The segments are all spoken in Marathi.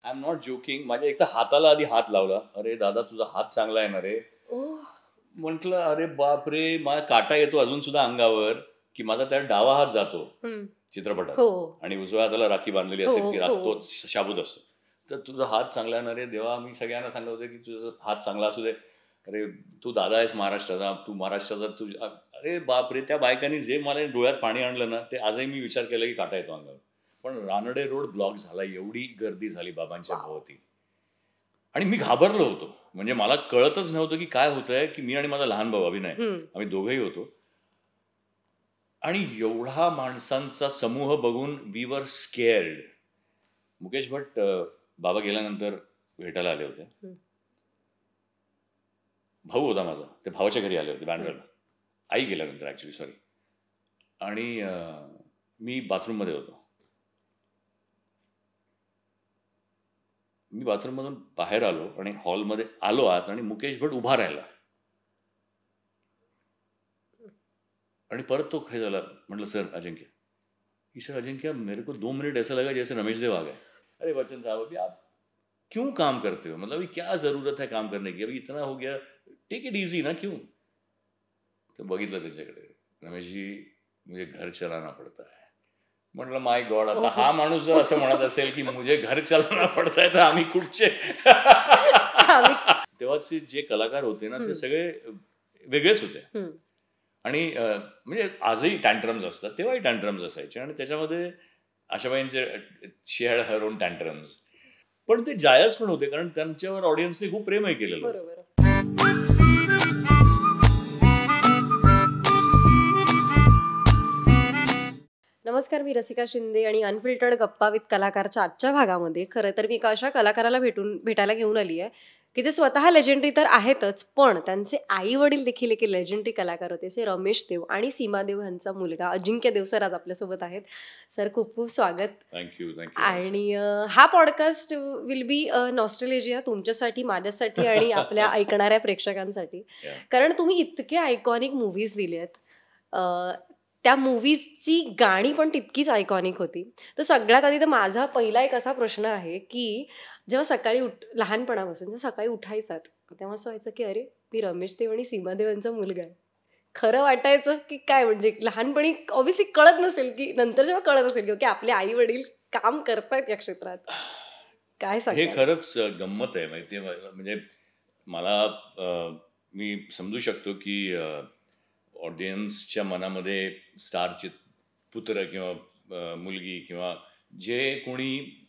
I am not joking. माझ्या एकदा हाताला आधी हात लावला. अरे दादा तुझा हात चांगला आहे ना रे. म्हटलं अरे बाप रे, माझा काटा येतो अजून सुद्धा अंगावर की माझा त्या डावा हात जातो चित्रपटात आणि उजव्या हाताला राखी बांधलेली असेल ती तोच शाबूत असतो. तर तुझा हात चांगला आहे ना रे देवा. मी सगळ्यांना सांगत होते की तुझा हात चांगला असू दे. अरे तू दादा आहेस महाराष्ट्राचा, तू महाराष्ट्राचा तू. अरे बाप रे, त्या बायकांनी जे मला डोळ्यात पाणी आणलं ना ते आजही मी विचार केला की काटा येतो अंगावर. पण रानडे रोड ब्लॉक झाला, एवढी गर्दी झाली बाबांच्या भोवती आणि मी घाबरलो होतो. म्हणजे मला कळतच नव्हतं की काय होतंय, की मी आणि माझा लहान भाऊ अभिनय आम्ही दोघेही होतो आणि एवढा माणसांचा समूह बघून we were scared. Mukesh Bhatt बाबा गेल्यानंतर भेटायला आले होते. भाऊ होता माझा, ते भावाच्या घरी आले होते बँड्राला. आई गेल्यानंतर ऍक्च्युली सॉरी. आणि मी बाथरूममध्ये होतो. मी बाथरूममधून बाहेर आलो आणि हॉलमध्ये आलो आत आणि मुकेश भट उभा राहिला आणि परत तो काय झाला. म्हटलं सर अजिंक्य, सर अजिंक्य मेरे को 2 मिनट ऐसा लगा जैसे रमेश देव आ गए. अरे बच्चन साहब अभी आप क्यों काम करते हो, मतलब अभी क्या जरूरत है काम करने की, अभी इतना हो गया, टेक इट इजी ना, क्यों. तर बघितलं त्यांच्याकडे. रमेशजी मुझे घर चलाना पडता है. म्हटलं माय गॉड, आता हा माणूस जर असं म्हणत असेल की मुझे घर चलाना पडता है तर आम्ही कुठचे. तेव्हाचे जे कलाकार होते ना ते सगळे वेगळेच होते आणि म्हणजे आजही टँट्रम्स असतात, तेव्हाही टँट्रम्स असायचे आणि त्याच्यामध्ये आशाबाईंचे शेअर हर ओन टँट्रम्स. पण ते जायज पण होते कारण त्यांच्यावर ऑडियन्सने खूप प्रेमही केलेलं होतं. नमस्कार, मी रसिका शिंदे आणि अनफिल्टर्ड गप्पा विथ कलाकारच्या आजच्या भागामध्ये खरं तर मी एका अशा कलाकाराला भेटायला घेऊन आली आहे की जे स्वतः लेजेंडरी तर आहेतच, पण त्यांचे आई वडील देखील एक लेजेंडरी कलाकार होते. से रमेश देव आणि सीमा देव यांचा मुलगा अजिंक्य देव सर आज आपल्यासोबत आहेत. सर खूप खूप स्वागत. थँक्यू. आणि हा पॉडकास्ट विल बी नॉस्टॅल्जिया तुमच्यासाठी, माझ्यासाठी आणि आपल्या ऐकणाऱ्या प्रेक्षकांसाठी. कारण तुम्ही इतके आयकॉनिक मूव्हीज दिले आहेत, त्या मूव्हीजची गाणी पण तितकीच आयकॉनिक होती. तर सगळ्यात आधी तर माझा पहिला एक असा प्रश्न आहे की जेव्हा सकाळी लहानपणापासून जेव्हा सकाळी उठायचात तेव्हा असं व्हायचं की अरे मी रमेश देव आणि सीमा देव यांचा मुलगा आहे. खरं वाटायचं की काय, म्हणजे लहानपणी ऑब्व्हियसली कळत नसेल की नंतर जेव्हा कळत असेल की आपले आई वडील काम करतायत या क्षेत्रात, काय सांग. हे खरंच गंमत आहे माहितीये. म्हणजे मला मी समजू शकतो की ऑडियन्सच्या मनामध्ये स्टारचे पुत्र किंवा मुलगी किंवा जे कोणी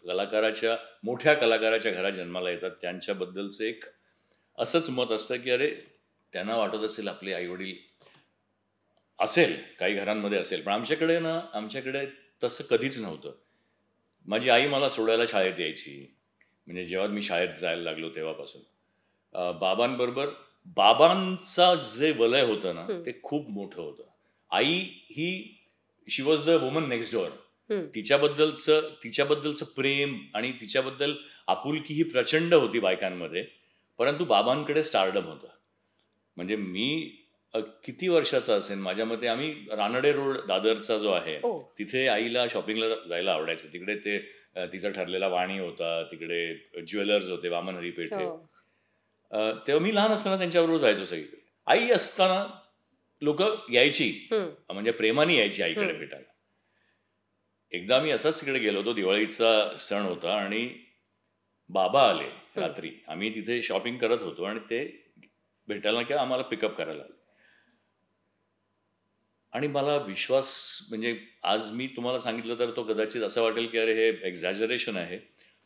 मोठ्या कलाकाराच्या घरात जन्माला येतात त्यांच्याबद्दलचं एक असंच मत असतं की अरे त्यांना वाटत असेल आपले आईवडील असेल, काही घरांमध्ये असेल, पण आमच्याकडे तसं कधीच नव्हतं. माझी आई मला सोडायला शाळेत यायची, म्हणजे जेव्हा मी शाळेत जायला लागलो तेव्हापासून बाबांबरोबर. बाबांचा जे वलय होतं ना ते खूप मोठं होतं. आई ही she was the woman next door. तिच्याबद्दलचं प्रेम आणि तिच्याबद्दल आपुलकी ही प्रचंड होती बायकांमध्ये, परंतु बाबांकडे स्टारडम होतं. म्हणजे मी किती वर्षाचा असेल, माझ्या मते आम्ही रानडे रोड दादरचा जो आहे तिथे आईला शॉपिंगला जायला आवडायचं. तिकडे ते तिचा ठरलेला वाणी होता, तिकडे ज्वेलर्स होते वामन हरी पेठे. तेव्हा मी लहान असताना त्यांच्याबरोबर जायचो सगळीकडे. आई असताना लोक यायची, म्हणजे प्रेमाने यायची आईकडे भेटायला. एकदा मी असाच तिकडे गेलो होतो, दिवाळीचा सण होता आणि बाबा आले रात्री. आम्ही तिथे शॉपिंग करत होतो आणि ते भेटायला किंवा आम्हाला पिकअप करायला आले आणि मला विश्वास, म्हणजे आज मी तुम्हाला सांगितलं तर तो कदाचित असं वाटेल की अरे हे एक्झॅजरेशन आहे,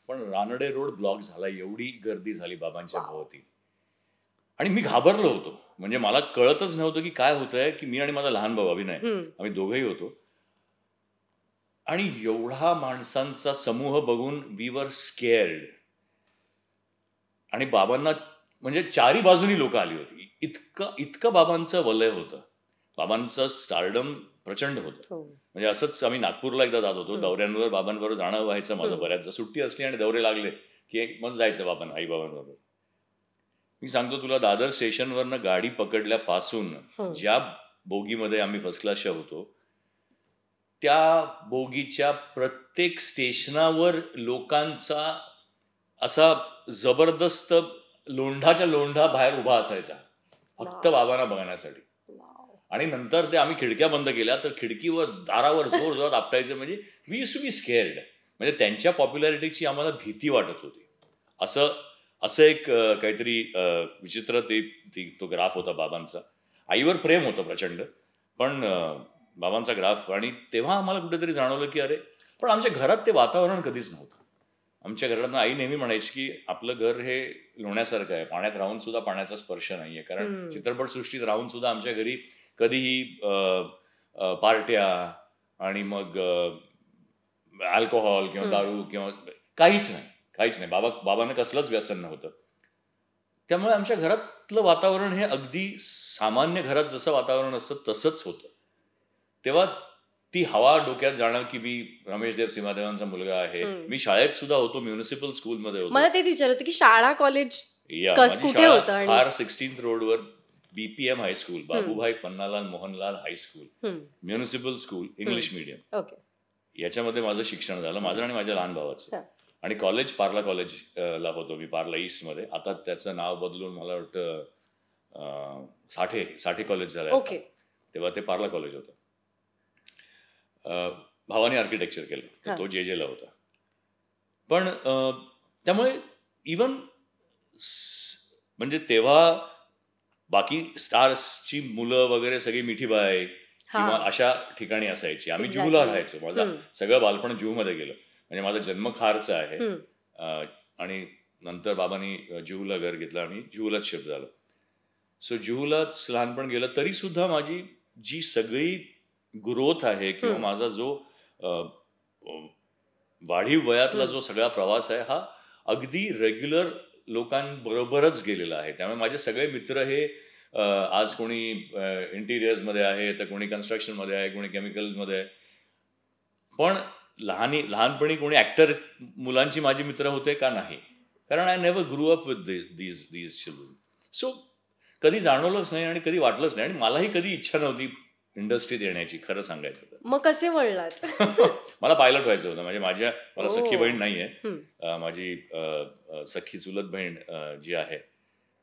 पण रानडे रोड ब्लॉक झाला, एवढी गर्दी झाली बाबांच्या भोवती आणि मी घाबरलो होतो. म्हणजे मला कळतच नव्हतं की काय होतंय, की मी आणि माझा लहान भाऊ अभिनय आम्ही दोघेही होतो आणि एवढा माणसांचा समूह बघून वी वर स्केअर्ड आणि बाबांना म्हणजे चारी बाजूनी लोक आली होती. इतकं बाबांचं वलय होतं, बाबांचं स्टारडम प्रचंड होतं. म्हणजे असंच आम्ही नागपूरला एकदा जात होतो दौऱ्यांवर, बाबांबरोबर जाणं व्हायचं माझं बऱ्याचदा. सुट्टी असली आणि दौरे लागले की मग जायचं आई बाबांबरोबर. मी सांगतो तुला, दादर स्टेशनवरनं गाडी पकडल्यापासून ज्या बोगीमध्ये आम्ही फर्स्ट क्लासच्या होतो त्या बोगीच्या प्रत्येक स्टेशनावर लोकांचा असा जबरदस्त लोंढाच्या लोंढा बाहेर उभा असायचा फक्त बाबांना बघण्यासाठी. आणि नंतर ते आम्ही खिडक्या बंद केल्या तर खिडकीवर दारावर जोर जोरात आपटायचं. म्हणजे we used to be scared. म्हणजे त्यांच्या पॉप्युलॅरिटीची आम्हाला भीती वाटत होती. असं एक काहीतरी विचित्र तो ग्राफ होता बाबांचा. आईवर प्रेम होतं प्रचंड, पण बाबांचा ग्राफ. आणि तेव्हा आम्हाला कुठेतरी जाणवलं की अरे, पण आमच्या घरात ते वातावरण कधीच नव्हतं. आमच्या घरात आई नेहमी म्हणायची की आपलं घर हे लोण्यासारखं आहे, पाण्यात राहून सुद्धा पाण्याचा स्पर्श नाहीये. कारण चित्रपटसृष्टीत राहून सुद्धा आमच्या घरी कधीही पार्ट्या आणि मग अल्कोहोल किंवा दारू किंवा काहीच नाही. बाबांना कसलंच व्यसन नव्हतं. त्यामुळे आमच्या घरातलं वातावरण हे अगदी सामान्य घरात जसं वातावरण असतं तसंच होतं. तेव्हा ती हवा डोक्यात जाणं की मी रमेश देव सिंहादेवांचा मुलगा आहे. मी शाळेत सुद्धा होतो, म्युनिसिपल स्कूलमध्ये होतो. मला तेच विचारत की शाळा कॉलेज कुठे होतं? फार 16th रोडवर BPM high school, Babubhai Pannalal Mohanlal high school, municipal school, English medium, याच्यामध्ये माझं शिक्षण झालं, माझं आणि माझ्या लहान भावाचं. आणि कॉलेज पार्ला कॉलेजला होतो मी, पार्ला ईस्ट मध्ये. आता त्याचं नाव बदलून मला वाटतं साठे कॉलेज झालं. तेव्हा ते पार्ला कॉलेज होतं. भावाने आर्किटेक्चर केलं, तो JJ ला होता. पण त्यामुळे इवन म्हणजे तेव्हा बाकी स्टार्सची मुलं वगैरे सगळी मिठीबाई किंवा अशा ठिकाणी असायची. आम्ही जुहूला राहायचो. माझं सगळं बालपण जुहूमध्ये गेलं. म्हणजे माझा जन्म खारचा आहे आणि नंतर बाबांनी जुहूला घर घेतलं आणि जुहूलाच शिफ्ट झालं. सो जुहूलाच लहानपण गेलं. तरी सुद्धा माझी जी सगळी ग्रोथ आहे किंवा माझा जो वाढीव वयातला जो सगळा प्रवास आहे हा अगदी रेग्युलर लोकांबरोबरच गेलेला आहे. त्यामुळे माझे सगळे मित्र हे आज कोणी इंटिरियर्स मध्ये आहे, तर कोणी कन्स्ट्रक्शन मध्ये आहे, कोणी केमिकल्स मध्ये आहे. पण लहानपणी कोणी ऍक्टर मुलांची माझी मित्र होते का? नाही. कारण I never grew up with these children. So कधी जाणवलंच नाही आणि कधी वाटलंच नाही. आणि मलाही कधी इच्छा नव्हती इंडस्ट्रीत येण्याची, खरं सांगायचं तर. मग कसे वळलात? मला पायलट व्हायचं होतं. म्हणजे मला सख्खी बहीण नाहीये. माझी सख्खी चुलत बहीण जी आहे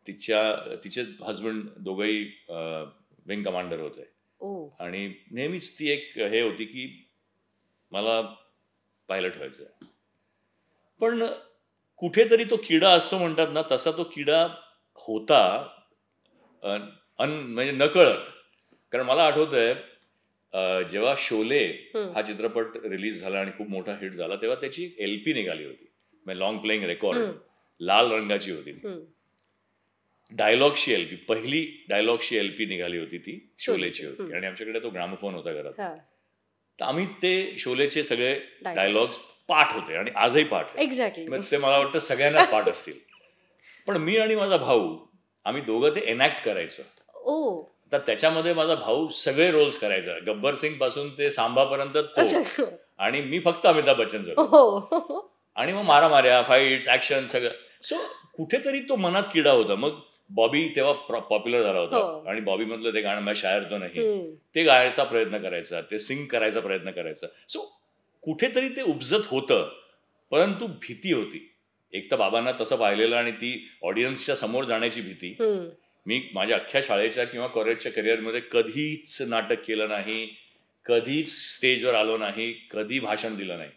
तिचे हजबंड दोघंही विंग कमांडर होते. आणि नेहमीच ती एक हे होती की मला पायलट व्हायचं. पण कुठेतरी तो किडा असतो म्हणतात ना, तसा तो किडा होता म्हणजे नकळत. कारण मला आठवतंय जेव्हा शोले हा चित्रपट रिलीज झाला आणि खूप मोठा हिट झाला, तेव्हा त्याची LP निघाली होती, म्हणजे लॉंग प्लेइंग रेकॉर्ड, लाल रंगाची होती. डायलॉगची LP, पहिली डायलॉगची LP निघाली होती, ती शोलेची होती. आणि आमच्याकडे तो ग्रामोफोन होता घरात. तर आम्ही ते शोलेचे सगळे डायलॉग्स पाठ होते आणि आजही पाठ आहे. एक्झॅक्टली. ते मला वाटतं सगळ्यांनाच पाठ असतील. पण मी आणि माझा भाऊ आम्ही दोघं ते एनॅक्ट करायचं. तर त्याच्यामध्ये माझा भाऊ सगळे रोल्स करायचा, गब्बर सिंग पासून ते सांबापर्यंत तो. आणि मी फक्त अमिताभ बच्चन झालो. आणि मग मारामाऱ्या, फाईट्स, ऍक्शन सगळं. सो कुठेतरी तो मनात किडा होता. मग बॉबी तेव्हा पॉप्युलर झाला होता आणि बॉबी मधलं ते गाणं मैं शायर तो नाही, ते गायचा प्रयत्न करायचा, ते सिंग करायचा प्रयत्न करायचा. सो कुठेतरी ते उपजत होतं, परंतु भीती होती. एक तर बाबांना तसं पाहिलेलं आणि ती ऑडियन्सच्या समोर जाण्याची भीती. मी माझ्या अख्ख्या शाळेच्या किंवा कॉलेजच्या करिअरमध्ये कधीच नाटक केलं नाही, कधीच स्टेजवर आलो नाही, कधी भाषण दिलं नाही.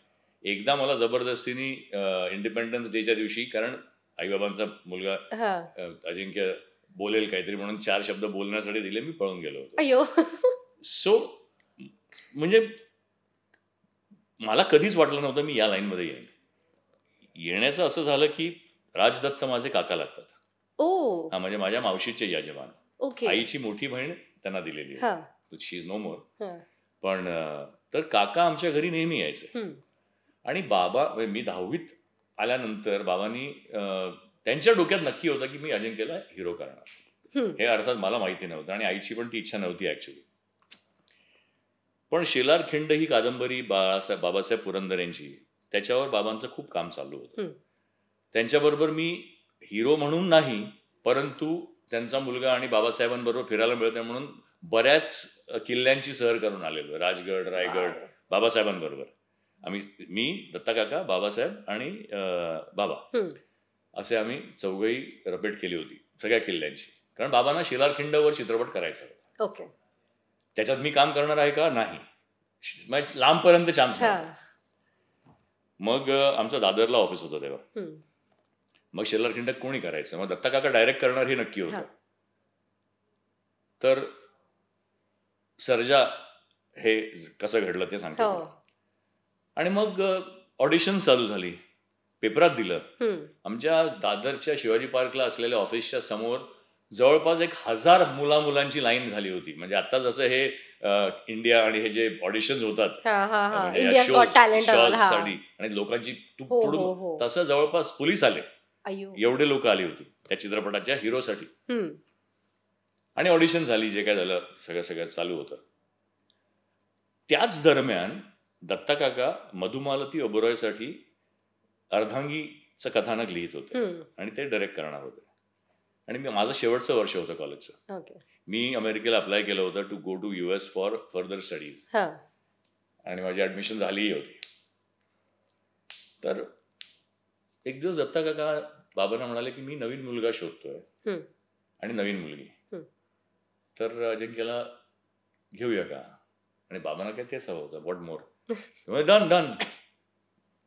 एकदा मला जबरदस्तीने इंडिपेंडन्स डेच्या दिवशी, कारण आईबाबांचा मुलगा अजिंक्य बोलेल काहीतरी म्हणून 4 शब्द बोलण्यासाठी दिले, मी पळून गेलो होतो. सो म्हणजे मला कधीच वाटलं नव्हतं मी या लाईनमध्ये येईन. येण्याचं असं झालं की राजदत्त माझे काका लागतात. हा, म्हणजे माझ्या मावशीचे यजमान. आईची मोठी बहीण त्यांना दिलेली आहे, शी इज नो मोर. पण तर काका आमच्या घरी नेहमी यायचे. आणि बाबा, मी 10वीत आल्यानंतर बाबांनी त्यांच्या डोक्यात नक्की होतं की मी अजिंक्यला हिरो करणार. हे अर्थात मला माहिती नव्हतं आणि आईची पण ती इच्छा नव्हती ऍक्च्युली. पण शेलार खिंड ही कादंबरी बाबासाहेब पुरंदरेंची, त्याच्यावर बाबांचं खूप काम चालू होतं. त्यांच्याबरोबर मी हिरो म्हणून नाही, परंतु त्यांचा मुलगा आणि बाबासाहेबांबरोबर फिरायला मिळतं म्हणून बऱ्याच किल्ल्यांची सहल करून आलेलो. राजगड, रायगड, बाबासाहेबांबरोबर. मी, दत्ता काका, बाबासाहेब आणि बाबा असे आम्ही चौघही रपेट केली होती सगळ्या किल्ल्यांची. कारण बाबांना शिलारखिंडवर चित्रपट करायचा होता. ओके. त्याच्यात मी काम करणार आहे का? नाही. लांबपर्यंत चान्स. मग आमचं दादरला ऑफिस होतं तेव्हा. मग शिलारखिंड कोणी करायचं? मग दत्ता काका डायरेक्ट करणार हे नक्की होतं. तर सर्जा हे कसं घडलं ते सांगतो. आणि मग ऑडिशन चालू झाली, पेपरात दिलं. आमच्या दादरच्या शिवाजी पार्कला असलेल्या ऑफिसच्या समोर जवळपास 1000 मुलांची लाईन झाली होती. म्हणजे आता जसं हे इंडिया आणि हे जे ऑडिशन होतात साठी आणि लोकांची तसं जवळपास पोलीस आले, एवढे लोक आली होती त्या चित्रपटाच्या हिरोसाठी. आणि ऑडिशन झाली, जे काय झालं सगळं चालू होतं. त्याच दरम्यान दत्ता काका मधुमालती ओबेरॉयसाठी अर्धांगीचं कथानक लिहित होते आणि ते डायरेक्ट करणार होते. आणि माझं शेवटचं वर्ष होतं कॉलेजचं. मी अमेरिकेला अप्लाय केलं होतं to go to US for further studies. आणि माझी ऍडमिशन झालीही होती. तर एक दिवस दत्ता काका बाबांना म्हणाले की मी नवीन मुलगा शोधतोय आणि नवीन मुलगी, तर अजिंक्यला घेऊया का? आणि बाबांना काय तेच हवं होतं, व्हॉट मोर. डन.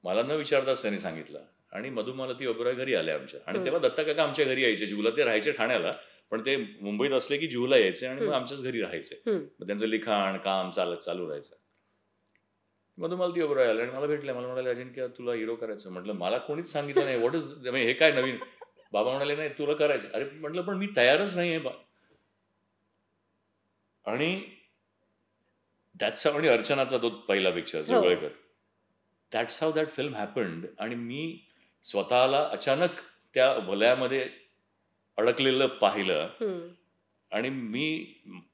मला न विचारताच त्यांनी सांगितलं. आणि मधुमालती ओबेरॉय घरी आले आमच्या. आणि तेव्हा दत्ता काका आमच्या घरी यायचे. जुहूला ते राहायचे ठाण्याला, पण ते मुंबईत असले की जुहूला यायचे आणि मग आमच्याच घरी राहायचे. मग त्यांचं लिखाण काम चालू राहायचं. मधुमालती ओबेरॉय आले आणि मला भेटले. मला म्हणाले अजिंक्य तुला हिरो करायचं. म्हटलं मला कोणीच सांगितलं नाही, व्हॉट इज हे काय नवीन? बाबा म्हणाले नाही तुला करायचं. अरे म्हटलं पण मी तयारच नाही आहे. आणि दॅट्स हाऊ, आणि अर्चनाचा तो पहिला picture Joglekar, that's how that film happened. आणि मी स्वतःला अचानक त्या वलयामध्ये अडकलेलं पाहिलं. आणि मी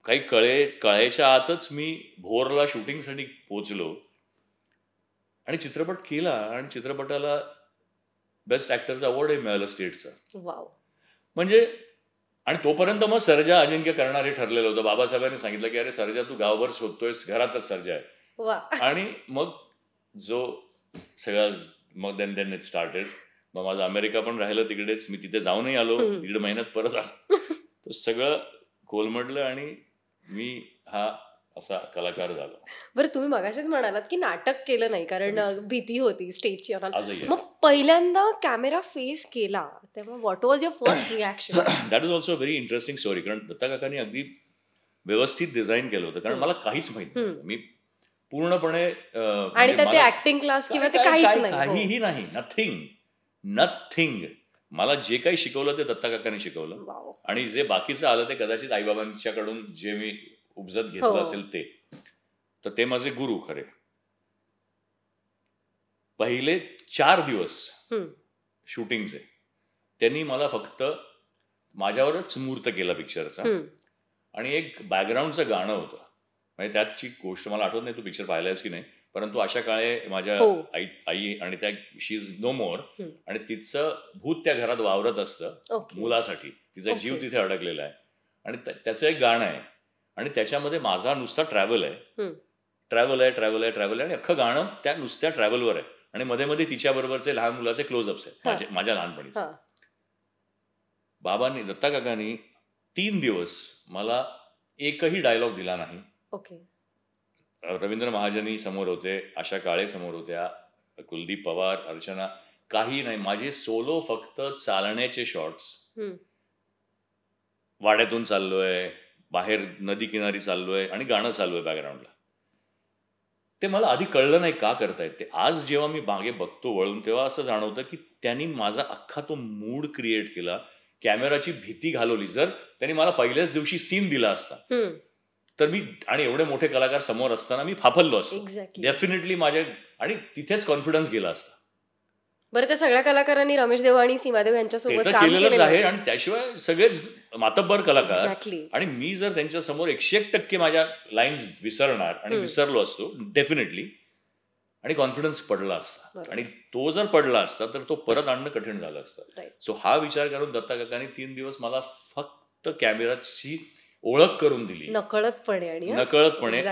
काही कळेच्या आतच मी भोरला शूटिंगसाठी पोहोचलो आणि चित्रपट केला. आणि चित्रपटाला बेस्ट ऍक्टरचा अवॉर्डही मिळालं स्टेटचा. म्हणजे आणि तोपर्यंत मग सर्जा अजिंक्य करणार हे ठरलेलं होतं. बाबासाहेबांनी सांगितलं की अरे सर्जा तू गावभर शोधतोयस, घरातच सर्जा आहे. आणि मग जो सगळा मग देन इट स्टार्टेड. मग माझं अमेरिका पण राहिलं तिकडेच. मी तिथे जाऊनही आलो, 1.5 महिन्यात परत आलो. तो सगळं कोलमडलं आणि मी हा असा कलाकार झाला. बरं, तुम्ही मगाशीच म्हणालात की नाटक केलं नाही कारण भीती होती स्टेजची. मग पहिल्यांदा कॅमेरा फेस केला तेव्हा what was your first reaction? That is also very interesting story. कारण दत्ता काकांनी अगदी व्यवस्थित डिझाईन केलं होतं. कारण मला काहीच माहित नव्हतं. मी पूर्णपणे आणि ते ऍक्टिंग क्लास किंवा ते काहीही नाही, नथिंग. मला जे काही शिकवलं ते दत्ता काकांनी शिकवलं. आणि जे बाकीचं आलं ते कदाचित आईबाबांच्याकडून जे मी उपजत घेतलं असेल ते. तर ते माझे गुरु खरे. पहिले 4 दिवस शूटिंगचे त्यांनी मला फक्त माझ्यावरच मूर्त केला पिक्चरचा. आणि एक बॅकग्राऊंडचं गाणं होतं. म्हणजे त्याची गोष्ट मला आठवत नाही तू पिक्चर पाहिलायस की नाही, परंतु अशा काळे माझ्या आई आणि त्या शी इज नो मोर. आणि तिचं भूत त्या घरात वावरत असतं मुलासाठी. तिचा जीव तिथे अडकलेला आहे आणि त्याचं एक गाणं आहे. आणि त्याच्यामध्ये माझा नुसता ट्रॅव्हल आहे आणि अख्खं गाणं त्या नुसत्या ट्रॅव्हलवर आहे. आणि मध्ये मध्ये तिच्या बरोबरचे लहान मुलाचे क्लोजअप्स आहेत माझ्या लहानपणीचे. बाबांनी, दत्ता काकांनी 3 दिवस मला एकही डायलॉग दिला नाही. रवींद्र महाजनी समोर होते, आशा काळे समोर होत्या, कुलदीप पवार, अर्चना, काही नाही. माझे सोलो फक्त चालण्याचे शॉट्स. वाड्यातून चाललोय, बाहेर नदी किनारी चाललोय आणि गाणं चालू आहे बॅकग्राऊंडला. ते मला आधी कळलं नाही का करतायत ते. आज जेव्हा मी मागे बघतो वळून तेव्हा असं जाणवतं की त्यांनी माझा अख्खा तो मूड क्रिएट केला. कॅमेराची भीती घालवली. जर त्यांनी मला पहिल्याच दिवशी सीन दिला असता तर मी, आणि एवढे मोठे कलाकार समोर असताना मी फाफललो असतो डेफिनेटली माझ्या, आणि तिथेच कॉन्फिडन्स गेला असता. बरं, त्या सगळ्या कलाकारांनी रमेश देव आणि सीमादेव यांच्यासोबत काम केलेलंच आहे. आणि त्याशिवाय सगळेच मातब्बर कलाकार. आणि मी जर त्यांच्या समोर 101% माझ्या लाईन्स विसरणार आणि विसरलो असतो डेफिनेटली, आणि कॉन्फिडन्स पडला असता. आणि तो जर पडला असता तर तो परत आणणं कठीण झालं असतं. सो हा विचार करून दत्ता काकांनी 3 दिवस मला फक्त कॅमेराची ओळख करून दिली, नकळतपणे.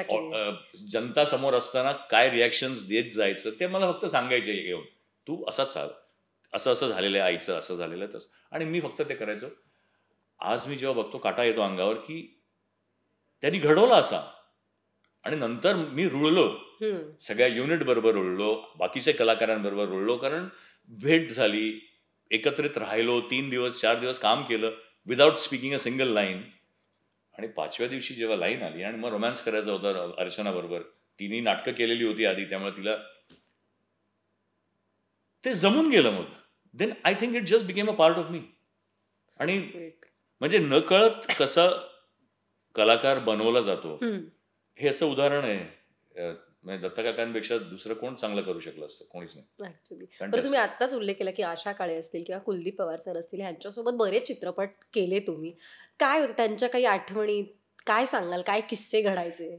जनता समोर असताना काय रिॲक्शन्स देत जायचं ते मला फक्त सांगायचे, घेऊन तू असा चाल, असं असं झालेलं आहे, आईचं असं झालेलं आहे तसं, आणि मी फक्त ते करायचो. आज मी जेव्हा बघतो काटा येतो अंगावर की त्यांनी घडवला असा, आणि नंतर मी रुळलो, सगळ्या युनिट बरोबर रुळलो, बाकीच्या कलाकारांबरोबर रुळलो, कारण भेट झाली, एकत्रित राहिलो, 3 दिवस 4 दिवस काम केलं without speaking a single line. आणि 5व्या दिवशी जेव्हा लाईन आली आणि मग रोमॅन्स करायचा होता अर्चना बरोबर, तिने नाटकं केलेली होती आधी, त्यामुळे तिला ते जमून गेलं. मग then I think it just became a part of me. आणि म्हणजे न कळत कसा कलाकार बनवला जातो हे असं उदाहरण आहे. दत्ता काकांपेक्षा दुसरं कोण चांगलं करू शकलं असतं? कोणीच नाही ऍक्च्युली. बरं, तुम्ही आत्ताच उल्लेख केला की आशा काळे असतील किंवा कुलदीप पवार सर असतील, ह्यांच्यासोबत बरेच चित्रपट केले तुम्ही. काय होतं त्यांच्या काही आठवणी? काय सांगाल? काय किस्से घडायचे?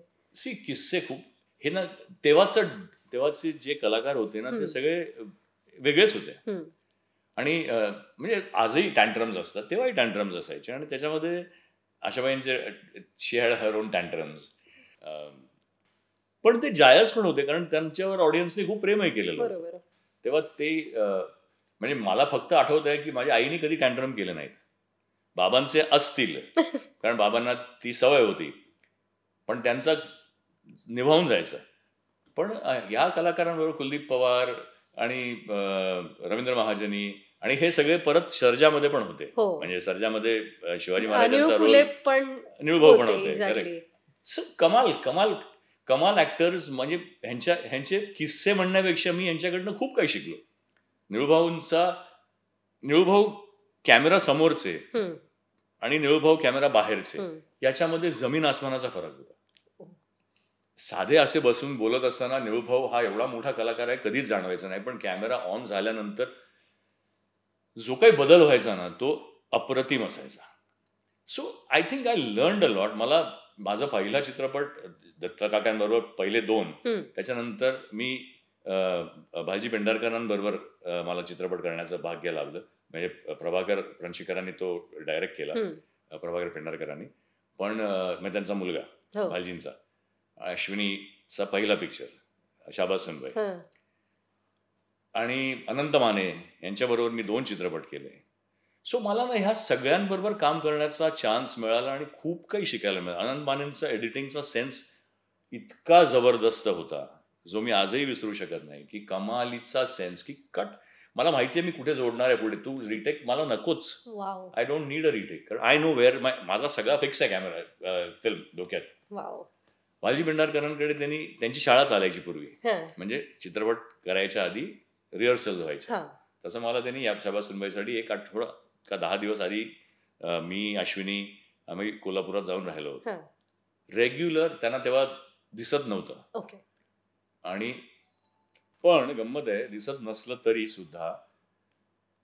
किस्से खूप हे ना, तेव्हाचे जे कलाकार होते ना ते सगळे वेगळेच होते. आणि म्हणजे आजही टँट्रम्स असतात, तेव्हाही टँट्रम्स असायचे, आणि त्याच्यामध्ये आशाबाईंचे शी हॅड हर ओन टँट्रम्स. पण ते जायज पण होते, कारण त्यांच्यावर ऑडियन्सने खूप प्रेमही केलेलं होतं. तेव्हा ते म्हणजे मला फक्त आठवत आहे की माझ्या आईने कधी टँट्रम केले नाहीत. बाबांचे असतील, कारण बाबांना ती सवय होती, पण त्यांचा निभावून जायचं. पण ह्या कलाकारांबरोबर कुलदीप पवार आणि रवींद्र महाजनी आणि हे सगळे परत सर्जामध्ये पण होते. म्हणजे सर्जामध्ये शिवाजी महाराजांचा रोल, निळूभाऊ पण होते. कमाल कमाल कमाल ऍक्टर्स. म्हणजे ह्यांचे किस्से म्हणण्यापेक्षा मी यांच्याकडनं खूप काही शिकलो. निळूभाऊ कॅमेरा समोरचे आणि निळूभाऊ कॅमेरा बाहेरचे, याच्यामध्ये जमीन आसमानाचा फरक होता. साधे असे बसून बोलत असताना निळूभाऊ हा एवढा मोठा कलाकार आहे कधीच जाणवायचा नाही, पण कॅमेरा ऑन झाल्यानंतर जो काही बदल व्हायचा ना तो अप्रतिम असायचा. So I think I learned a lot. मला माझा पहिला चित्रपट दत्ता काकांबरोबर पहिले 2, त्याच्यानंतर मी भालजी पेंढारकरांबरोबर मला चित्रपट करण्याचं भाग्य लाभलं. म्हणजे प्रभाकर प्रणशिकरांनी तो डायरेक्ट केला, प्रभाकर पेंढारकरांनी. पण त्यांचा मुलगा भालजींचा, अश्विनीचा पहिला पिक्चर शाबास सुनबाई, आणि अनंत माने यांच्याबरोबर मी 2 चित्रपट केले. सो मला ना ह्या सगळ्यांबरोबर काम करण्याचा चान्स मिळाला आणि खूप काही शिकायला मिळालं. अनंत मानेंचा एडिटिंगचा सेन्स इतका जबरदस्त होता, जो मी आजही विसरू शकत नाही. की कमालीचा सेन्स, की कट मला माहितीये मी कुठे जोडणार आहे पुढे, तू रिटेक मला नकोच. I don't need a retake, कारण आय नो वेअर माझा सगळा फिक्स आहे कॅमेरा फिल्म डोक्यात. भालजी पेंढारकरांकडे त्यांची शाळा चालायची पूर्वी, म्हणजे चित्रपट करायच्या आधी रिहर्सल व्हायची. तसं मला त्यांनी या शाबास सुनबाईसाठी 1 आठवडा का 10 दिवस आधी मी, अश्विनी, आम्ही कोल्हापुरात जाऊन राहिलो होतो. रेग्युलर त्यांना तेव्हा दिसत नव्हतं. आणि पण गंमत आहे, दिसत नसलं तरी सुद्धा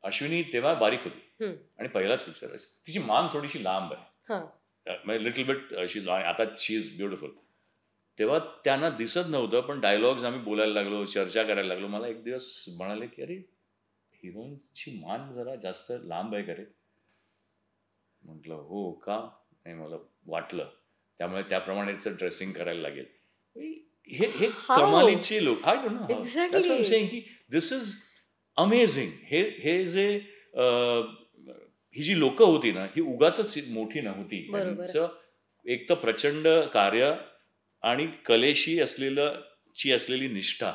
अश्विनी तेव्हा बारीक होती आणि पहिलाच पिक्चर, तिची मान थोडीशी लांब आहे, लिटल बिट शी, आता शी इज ब्युटिफुल. तेव्हा त्यांना दिसत नव्हतं, पण डायलॉग्स आम्ही बोलायला लागलो, चर्चा करायला लागलो. मला एक दिवस म्हणाले की अरे हिरोईनची मान जरा जास्त लांब आहे का रे? म्हटलं हो का? नाही, मला वाटलं, त्यामुळे त्याप्रमाणेच ड्रेसिंग करायला लागेल. हे कमालीचे लोक. I don't know, that's what I am saying की दिस इज अमेझिंग. हे जे ही जी लोक होती ना, ही उगाच मोठी नव्हती. यांचं एक तर प्रचंड कार्य आणि कलेशी असलेली निष्ठा,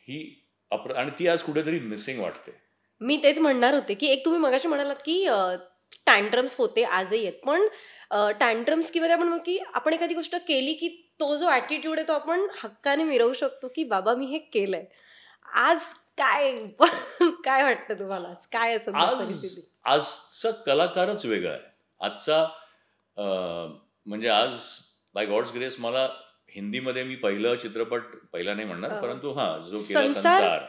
ही आणि ती आज कुठेतरी मिसिंग वाटते. मी तेच म्हणणार होते की एक तुम्ही मगाशी म्हणालात की टँट्रम्स होते, आजही आहेत, पण टँट्रम्स किंवा आपण की आपण एखादी गोष्ट केली की तो जो ॲटिट्यूड आहे तो आपण हक्काने मिरवू शकतो की बाबा मी हे केलंय. आज काय काय वाटतं तुम्हाला? काय असं आजचा कलाकारच वेगळा आहे. आजचा म्हणजे आज बाय गॉड्स ग्रेस मला हिंदीमध्ये मी पहिला चित्रपट, पहिला नाही म्हणणार, परंतु जो केला संसार,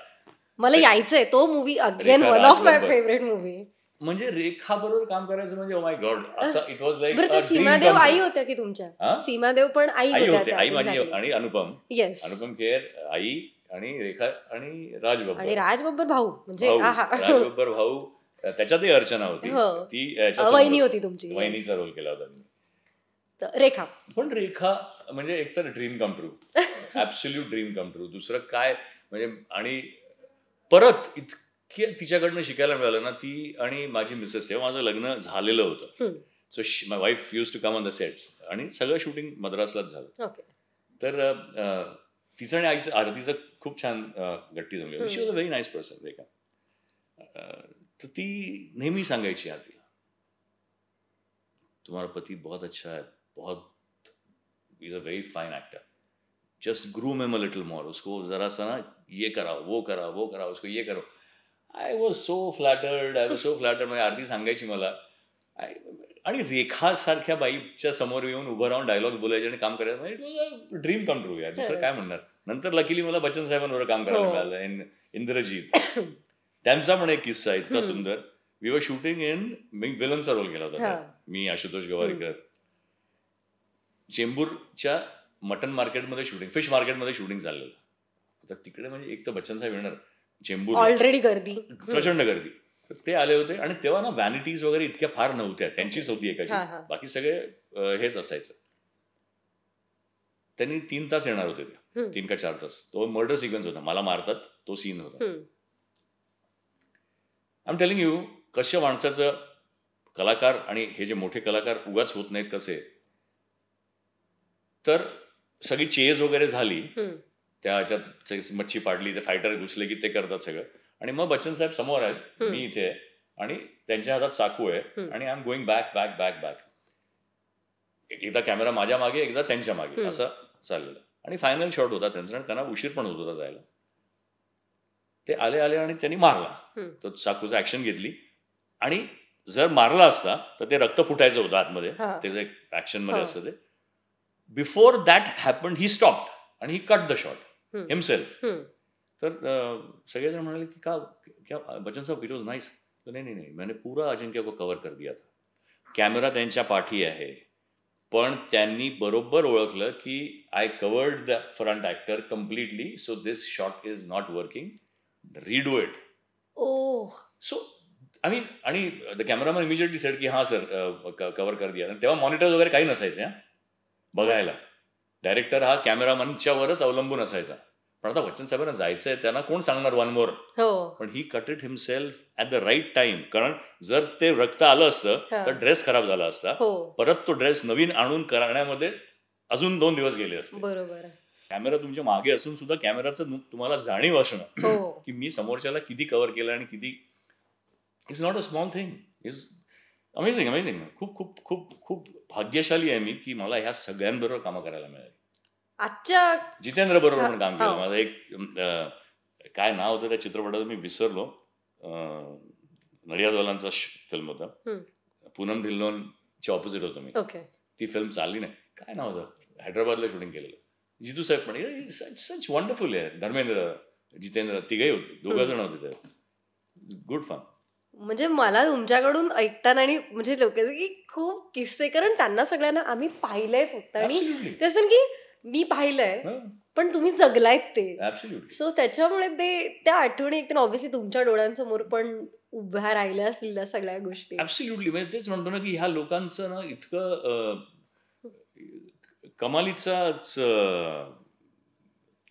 मला यायचंय तो movie again, one of my favourite movie. म्हणजे रेखा बरोबर काम करायचं म्हणजे ओ माय गॉड, असं इट वॉज लाईक. सीमादेव आई होत्या की तुमच्या? सीमादेव पण आई होत्या, आई माझी, आणि अनुपम खेर आई, आणि रेखा आणि राज बब्बर भाऊ, म्हणजे राज बब्बर भाऊ. त्याच्यातही अर्चना होती, ती वहिनी होती तुमची, वहिनीचा रोल केला होता मी. रेखा म्हणजे एकतर dream come true, absolute dream come true. दुसरं काय म्हणजे, आणि परत तिच्याकडनं शिकायला मिळालं ना. ती आणि माझी मिसेस, तेव्हा माझं लग्न झालेलं होतं. So my wife use to come on the sets आणि सगळं शूटिंग मद्रासलाच झालं. तर तिचं आणि आईचं आरतीचं खूप छान गट्टी जमली. She was a very nice person Rekha. तर ती नेहमी सांगायची आरतीला, तुम्हारा पति बहुत अच्छा है, बहुत is a very fine actor, just groom him a little more, उसको जरा सा ना ये कराओ, वो कराओ, उसको ये करो. I was so flattered. म्हणजे आरती सांगायची मला. आणि रेखा सारख्या बाईच्या समोर येऊन उभं राहून डायलॉग बोलायचे आणि काम करायचं, it was a dream come true यार. दुसरं काय म्हणणार. नंतर लकीली मला बच्चन साहेबांवर काम करायला मिळालं. इंद्रजीत, त्यांचा पण एक किस्सा इतका सुंदर. वी वर शूटिंग इन, मी विलनचा रोल केला होता. मी, आशुतोष गवारीकर. चेंबूरच्या मटन मार्केटमध्ये शूटिंग, फिश मार्केटमध्ये शूटिंग चाललेलं. आता तिकडे म्हणजे एक तर बच्चन साहेब येणार चेंबूर, ऑलरेडी गर्दी, प्रचंड गर्दी. ते आले होते आणि तेव्हा ना व्हॅनिटीज वगैरे इतक्या फार नव्हत्या, त्यांचीच होती एकाची, बाकी सगळे हेच असायचं. त्यांनी 3 तास येणार होते ते, 3 का 4 तास. तो मर्डर सिक्वेन्स होता, मला मारतात तो सीन होता. आय एम टेलिंग यू, कशा माणसाचं कलाकार आणि हे जे मोठे कलाकार उगाच होत नाहीत कसे. तर सगळी चेज वगैरे झाली, त्या ह्याच्यात मच्छी पाडली, ते फायटर घुसले की ते करतात सगळं. आणि मग बच्चन साहेब समोर आहेत, मी इथे आहे आणि त्यांच्या हातात चाकू आहे आणि I am going back back back back. एकदा कॅमेरा माझ्या मागे, एकदा त्यांच्या मागे, असं चाललेलं. आणि फायनल शॉट होता त्यांचा आणि त्यांना उशीर पण होत होता जायला. ते आले आणि त्यांनी मारला, तो चाकूचं ऍक्शन घेतली. आणि जर मारला असता तर ते रक्त फुटायचं होतं आतमध्ये, ते जे ऍक्शन मध्ये असतं ते. Before that happened he stopped आणि ही कट द शॉट हिमसेल्फ. तर सगळेजण म्हणाले की का क्या बच्चन साहब, इट वॉज नाईस. नाही, मैंने पूरा अजिंक्य को कव्हर कर दिया था. कॅमेरा त्यांच्या पाठी आहे, पण त्यांनी बरोबर ओळखलं की I covered the front actor completely, so this shot is not working, redo it. So I mean, आणि द कॅमेरामॅन इमिजिएटली सेड की हा सर, कव्हर कर दिया. तेव्हा मॉनिटर वगैरे काही नसायचे बघायला. डायरेक्टर हा कॅमेरामॅनच्या वरच अवलंबून असायचा. पण आता बच्चन साहेबांना जायचंय, त्यांना कोण सांगणार वन मोर. पण he cut it himself at the right time. कारण जर ते रक्त आलं असतं तर ड्रेस खराब झाला असता. परत तो ड्रेस नवीन आणून करण्यामध्ये अजून 2 दिवस गेले असते. बरोबर. कॅमेरा तुमच्या मागे असून सुद्धा कॅमेराचं तुम्हाला जाणीव असणं की मी समोरच्याला किती कव्हर केलं आणि किती, it's not a small thing. Is amazing. खूप खूप खूप खूप भाग्यशाली आहे मी की मला ह्या सगळ्यांबरोबर कामं करायला मिळाली. आजच्या जितेंद्र बरोबर पण काम केलं. माझं एक काय नाव होतं त्या चित्रपटाचं मी विसरलो. नडियादवालांचा फिल्म होता. पूनम ढिल्लोनच्या ऑपोजिट होतो मी. ती फिल्म चालली नाही. काय नाव होतं, हैदराबादला शूटिंग केलेलं. जितू साहेब पण सच वंडरफुल आहे. धर्मेंद्र, जितेंद्र तिघही होते, 2 जण होते त्यात. Good fun. म्हणजे मला तुमच्याकडून ऐकताना आणि म्हणजे लोक की खूप किस्से, कारण त्यांना सगळ्यांना आम्ही पाहिलंय फक्त, आणि ते असं की मी पाहिलंय पण तुम्ही जगलायत ते. सो त्याच्यामुळे ते त्या आठवणी एक ऑब्व्हियसली तुमच्या डोळ्यांसमोर पण उभ्या राहिल्या असतील त्या सगळ्या गोष्टी. ऍब्सोल्युटली. म्हणजे तेच म्हणतो ना की ह्या लोकांचं ना इतकं कमालीचाच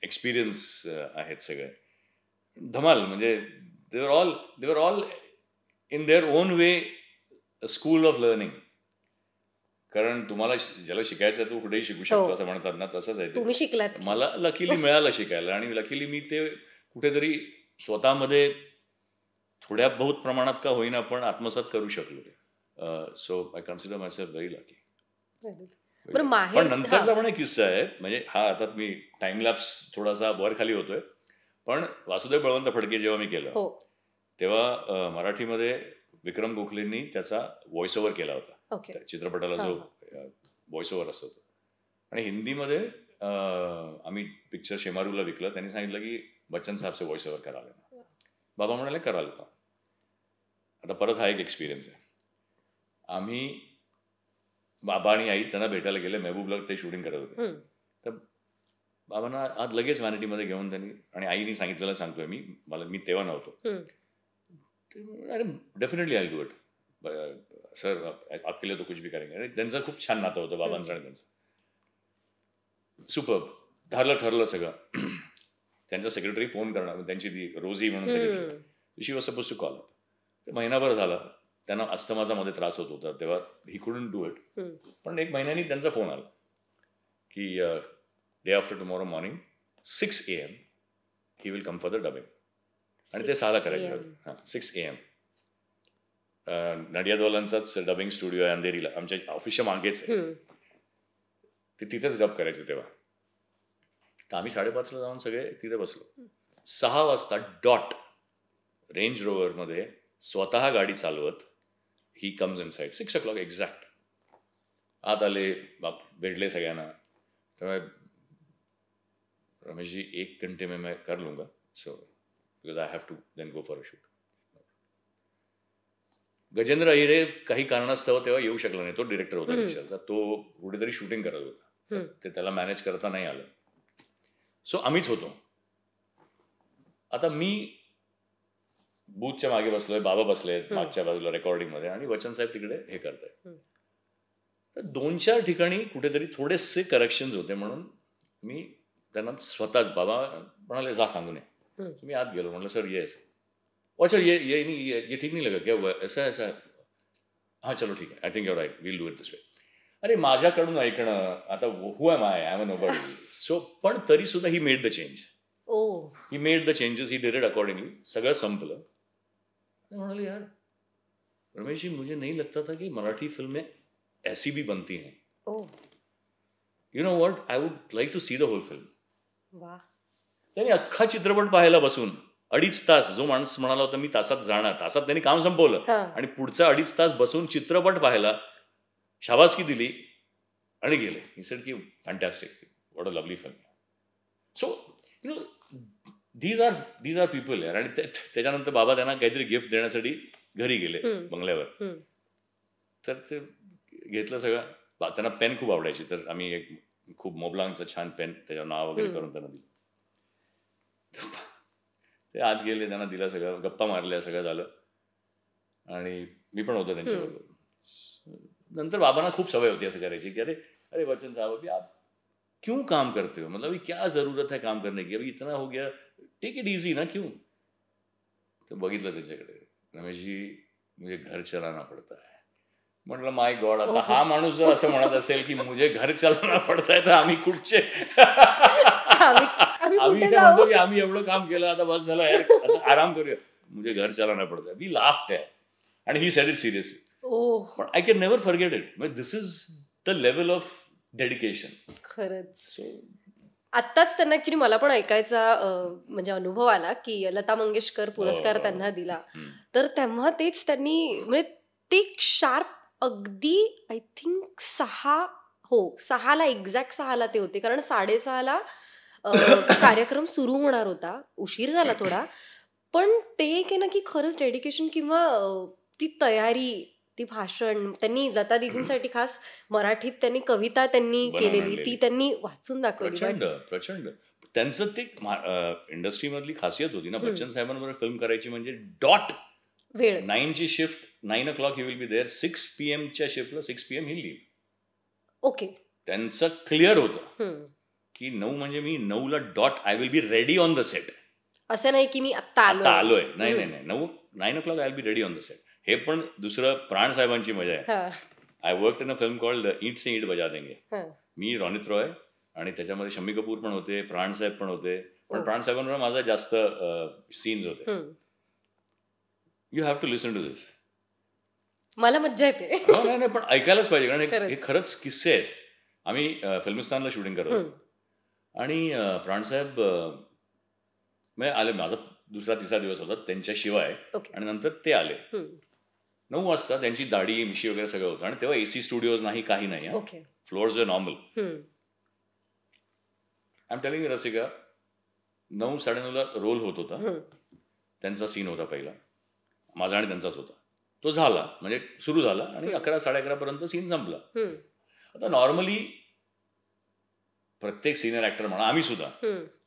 एक्सपिरियन्स आहेत सगळे, धमाल. म्हणजे they were all in their own way school of learning. कारण तुम्हाला ज्याला शिकायचं आहे तो कुठेही शिकू शकतो असं म्हणतात ना, तसंच आहे. तुम्ही शिकलात. मला लकीली मिळालं शिकायला, आणि लकीली मी ते कुठेतरी स्वतःमध्ये थोड्या बहुत प्रमाणात का होईना पण आत्मसात करू शकलो. So I consider my self very lucky. पण नंतरचा पण एक किस्सा आहे. म्हणजे हा आता मी टाइम लॅप्स थोडासा वर खाली होतोय, पण वासुदेव बळवंत फडके जेव्हा मी केलं तेव्हा मराठीमध्ये विक्रम गोखलेंनी त्याचा व्हॉइस ओव्हर केला होता. चित्रपटाला जो व्हॉइस ओव्हर असतो, आणि हिंदीमध्ये आम्ही पिक्चर शेमारूला विकलं. त्यांनी सांगितलं की बच्चन साहेबचे व्हॉइस ओव्हर करायला. बाबा म्हणाले कराल का. आता परत हा एक एक्सपिरियन्स आहे. आम्ही बाबा आणि आई त्यांना भेटायला गेले, मेहबूबला ते शूटिंग करत होते. तर बाबांना आज लगेच व्हॅनिटीमध्ये घेऊन त्यांनी, आणि आईने सांगितलेलं सांगतोय मी तेव्हा नव्हतो. अरे definitely I do it sir, आपके लिए तो कुछ भी करेंगे. आणि त्यांचं खूप छान नातं होतं बाबांचं आणि त्यांचं. सुपर्ब. ठरलं सगळं. त्यांचा सेक्रेटरी फोन करणार, त्यांची ती रोझी म्हणून secretary, she was suppose to call. ते महिनाभर झाला, त्यांना अस्थमाचा मध्ये त्रास होत होता, तेव्हा ही कुडंट डू इट. पण 1 महिन्यानी त्यांचा फोन आला की day after tomorrow morning 6 AM he will come for the dubbing. आणि ते 6ला करायचे. 6 AM नडियादवालांचाच डबिंग स्टुडिओ आहे अंधेरीला, आमच्या ऑफिसच्या मागेच आहे. ते तिथेच डब करायचे तेव्हा. तर आम्ही 5:30ला जाऊन सगळे तिथे बसलो. 6 वाजता डॉट रेंज रोव्हरमध्ये स्वतः गाडी चालवत he comes in side. 6 o'clock exact आत आले, भेटले सगळ्यांना. त्यामुळे रमेश जी 1 घंटे में मैं कर लूंगा, so because I have to then go for a shoot. Gajendra Ahire काही कारणास्तव तेव्हा येऊ शकला नाही, तो डिरेक्टर होता पिक्चरचा. तो कुठेतरी शूटिंग करत होता, ते त्याला मॅनेज करता नाही आलं. सो आम्हीच होतो. आता मी बूथच्या मागे बसलोय, बाबा बसले मागच्या बाजूला रेकॉर्डिंग मध्ये, आणि वचन साहेब तिकडे हे करताय. तर 2-4 ठिकाणी कुठेतरी थोडेसे करेक्शन्स होते, म्हणून मी त्यांना स्वतःच, बाबा म्हणाले जा सांगू नये. मी आत गेलो, म्हणलं सर ये, अच्छा ये ठीक नहीं लगा क्या, ऐसा ऐसा, हाँ चलो ठीक है, I think your right, will do it this way. अरे माझ्याकडून ऐकणं, आता who am I am a nobody. So पण तरी सुद्धा he made the change. He made the changes, he did it accordingly. सगळं संपलं. म्हणाले यार रमेश जी, मुझे नहीं लगता था कि मराठी फिल्में ऐसी भी बनती हैं. You know what, I would like to see the whole film. त्यांनी अख्खा चित्रपट पाहायला बसून 2.5 तास, जो माणूस म्हणाला होता मी तासात जाणार, तासात त्यांनी काम संपवलं, आणि पुढचा 2.5 तास बसून चित्रपट पाहायला, शाबासकी दिली आणि गेले. ही सेड की fantastic, what a lovely film. So you know these are people यार. आणि त्याच्यानंतर बाबा त्यांना काहीतरी गिफ्ट देण्यासाठी घरी गेले बंगल्यावर. तर ते घेतलं सगळं. त्यांना पेन खूप आवडायची, तर आम्ही एक खूप मोबलांचं छान पेन त्याच्यावर नाव वगैरे करून त्यांना दिलं. ते आत गेले, त्यांना दिलं, सगळं गप्पा मारल्या, सगळं झालं, आणि मी पण होतो त्यांच्याबरोबर. नंतर बाबांना खूप सवय होती असं करायची की अरे वचन साहब अभी आप क्यों काम करते हो, मतलब अभी क्या जरूरत है काम करने की, अभी इतना हो गया, टेक इट इजी ना, क्यों. तर बघितलं त्यांच्याकडे, रमेश जी मुझे घर चलाना पडता है. म्हटलं माय गॉड, आता हा माणूस जर असं म्हणत असेल की मुझे घर चलाना पडता है, तर आम्ही कुठचे, आम्ही इथे म्हणतो की आम्ही एवढं काम केलं, आता बस झालं यार, आता आराम करूया, मुझे घर चलाना पडता है. वी लाफ्ड है, आणि ही सेड इट सिरियसली. पण I can never forget it. This is the level of dedication. खरंच. आत्ताच त्यांना ऍक्च्युली मला पण ऐकायचा म्हणजे अनुभव आला की लता मंगेशकर पुरस्कार त्यांना दिला, तर तेव्हा तेच त्यांनी, म्हणजे ते शार्प अगदी आय थिंक 6ला एक्झॅक्ट 6ला ते होते, कारण 6:30ला कार्यक्रम सुरू होणार होता. उशीर झाला थोडा, पण ते एक आहे ना की खरंच डेडिकेशन, किंवा ती तयारी, ती भाषण त्यांनी लता दीदींसाठी खास मराठीत त्यांनी कविता त्यांनी केलेली, ती त्यांनी वाचून दाखवली. प्रचंड त्यांचं ते इंडस्ट्रीमधली खासियत होती ना. बच्चन साहेबांबरोबर फिल्म करायची म्हणजे डॉट वेळ, 9ची shift, 9 o'clock he will be there, 6 PM च्या शिफ्टला 6 PM ही लिव्ह. ओके. त्यांचं क्लिअर होतं की 9 म्हणजे मी 9ला dot I will be ready on the set. असं नाही की मी आता आलोय, नाही 9 o'clock I will be ready on the set. हे पण दुसरं प्राण साहेबांची मजा आहे. I work in a film called Eent Se Eent बजा देंगे. मी रोनित रॉय, आणि त्याच्यामध्ये शम्मी कपूर पण होते, प्राण साहेब पण होते, पण प्राण साहेबांवर माझा जास्त सीन्स होते. You have to listen to this. मला मज्जा येते. नाही पण ऐकायलाच पाहिजे, कारण हे खरंच किस्से आहेत. आम्ही फिल्मिस्तानला शूटिंग करत होतो, आणि प्राणसाहेब आले, माझा 2-3 दिवस होता त्यांच्याशिवाय, आणि नंतर ते आले 9 वाजता. त्यांची दाढी मिशी वगैरे सगळं होतं, आणि तेव्हा AC स्टुडिओज नाही, काही नाही, फ्लोअर्स वर normal. I am telling you Rasika, 9-9:30ला रोल होत होता. त्यांचा सीन होता पहिला, माझा आणि त्यांचाच होता. तो झाला, म्हणजे सुरू झाला, आणि 11-11:30 पर्यंत सीन संपला. आता नॉर्मली प्रत्येक सिनियर ऍक्टर म्हणा, आम्ही सुद्धा,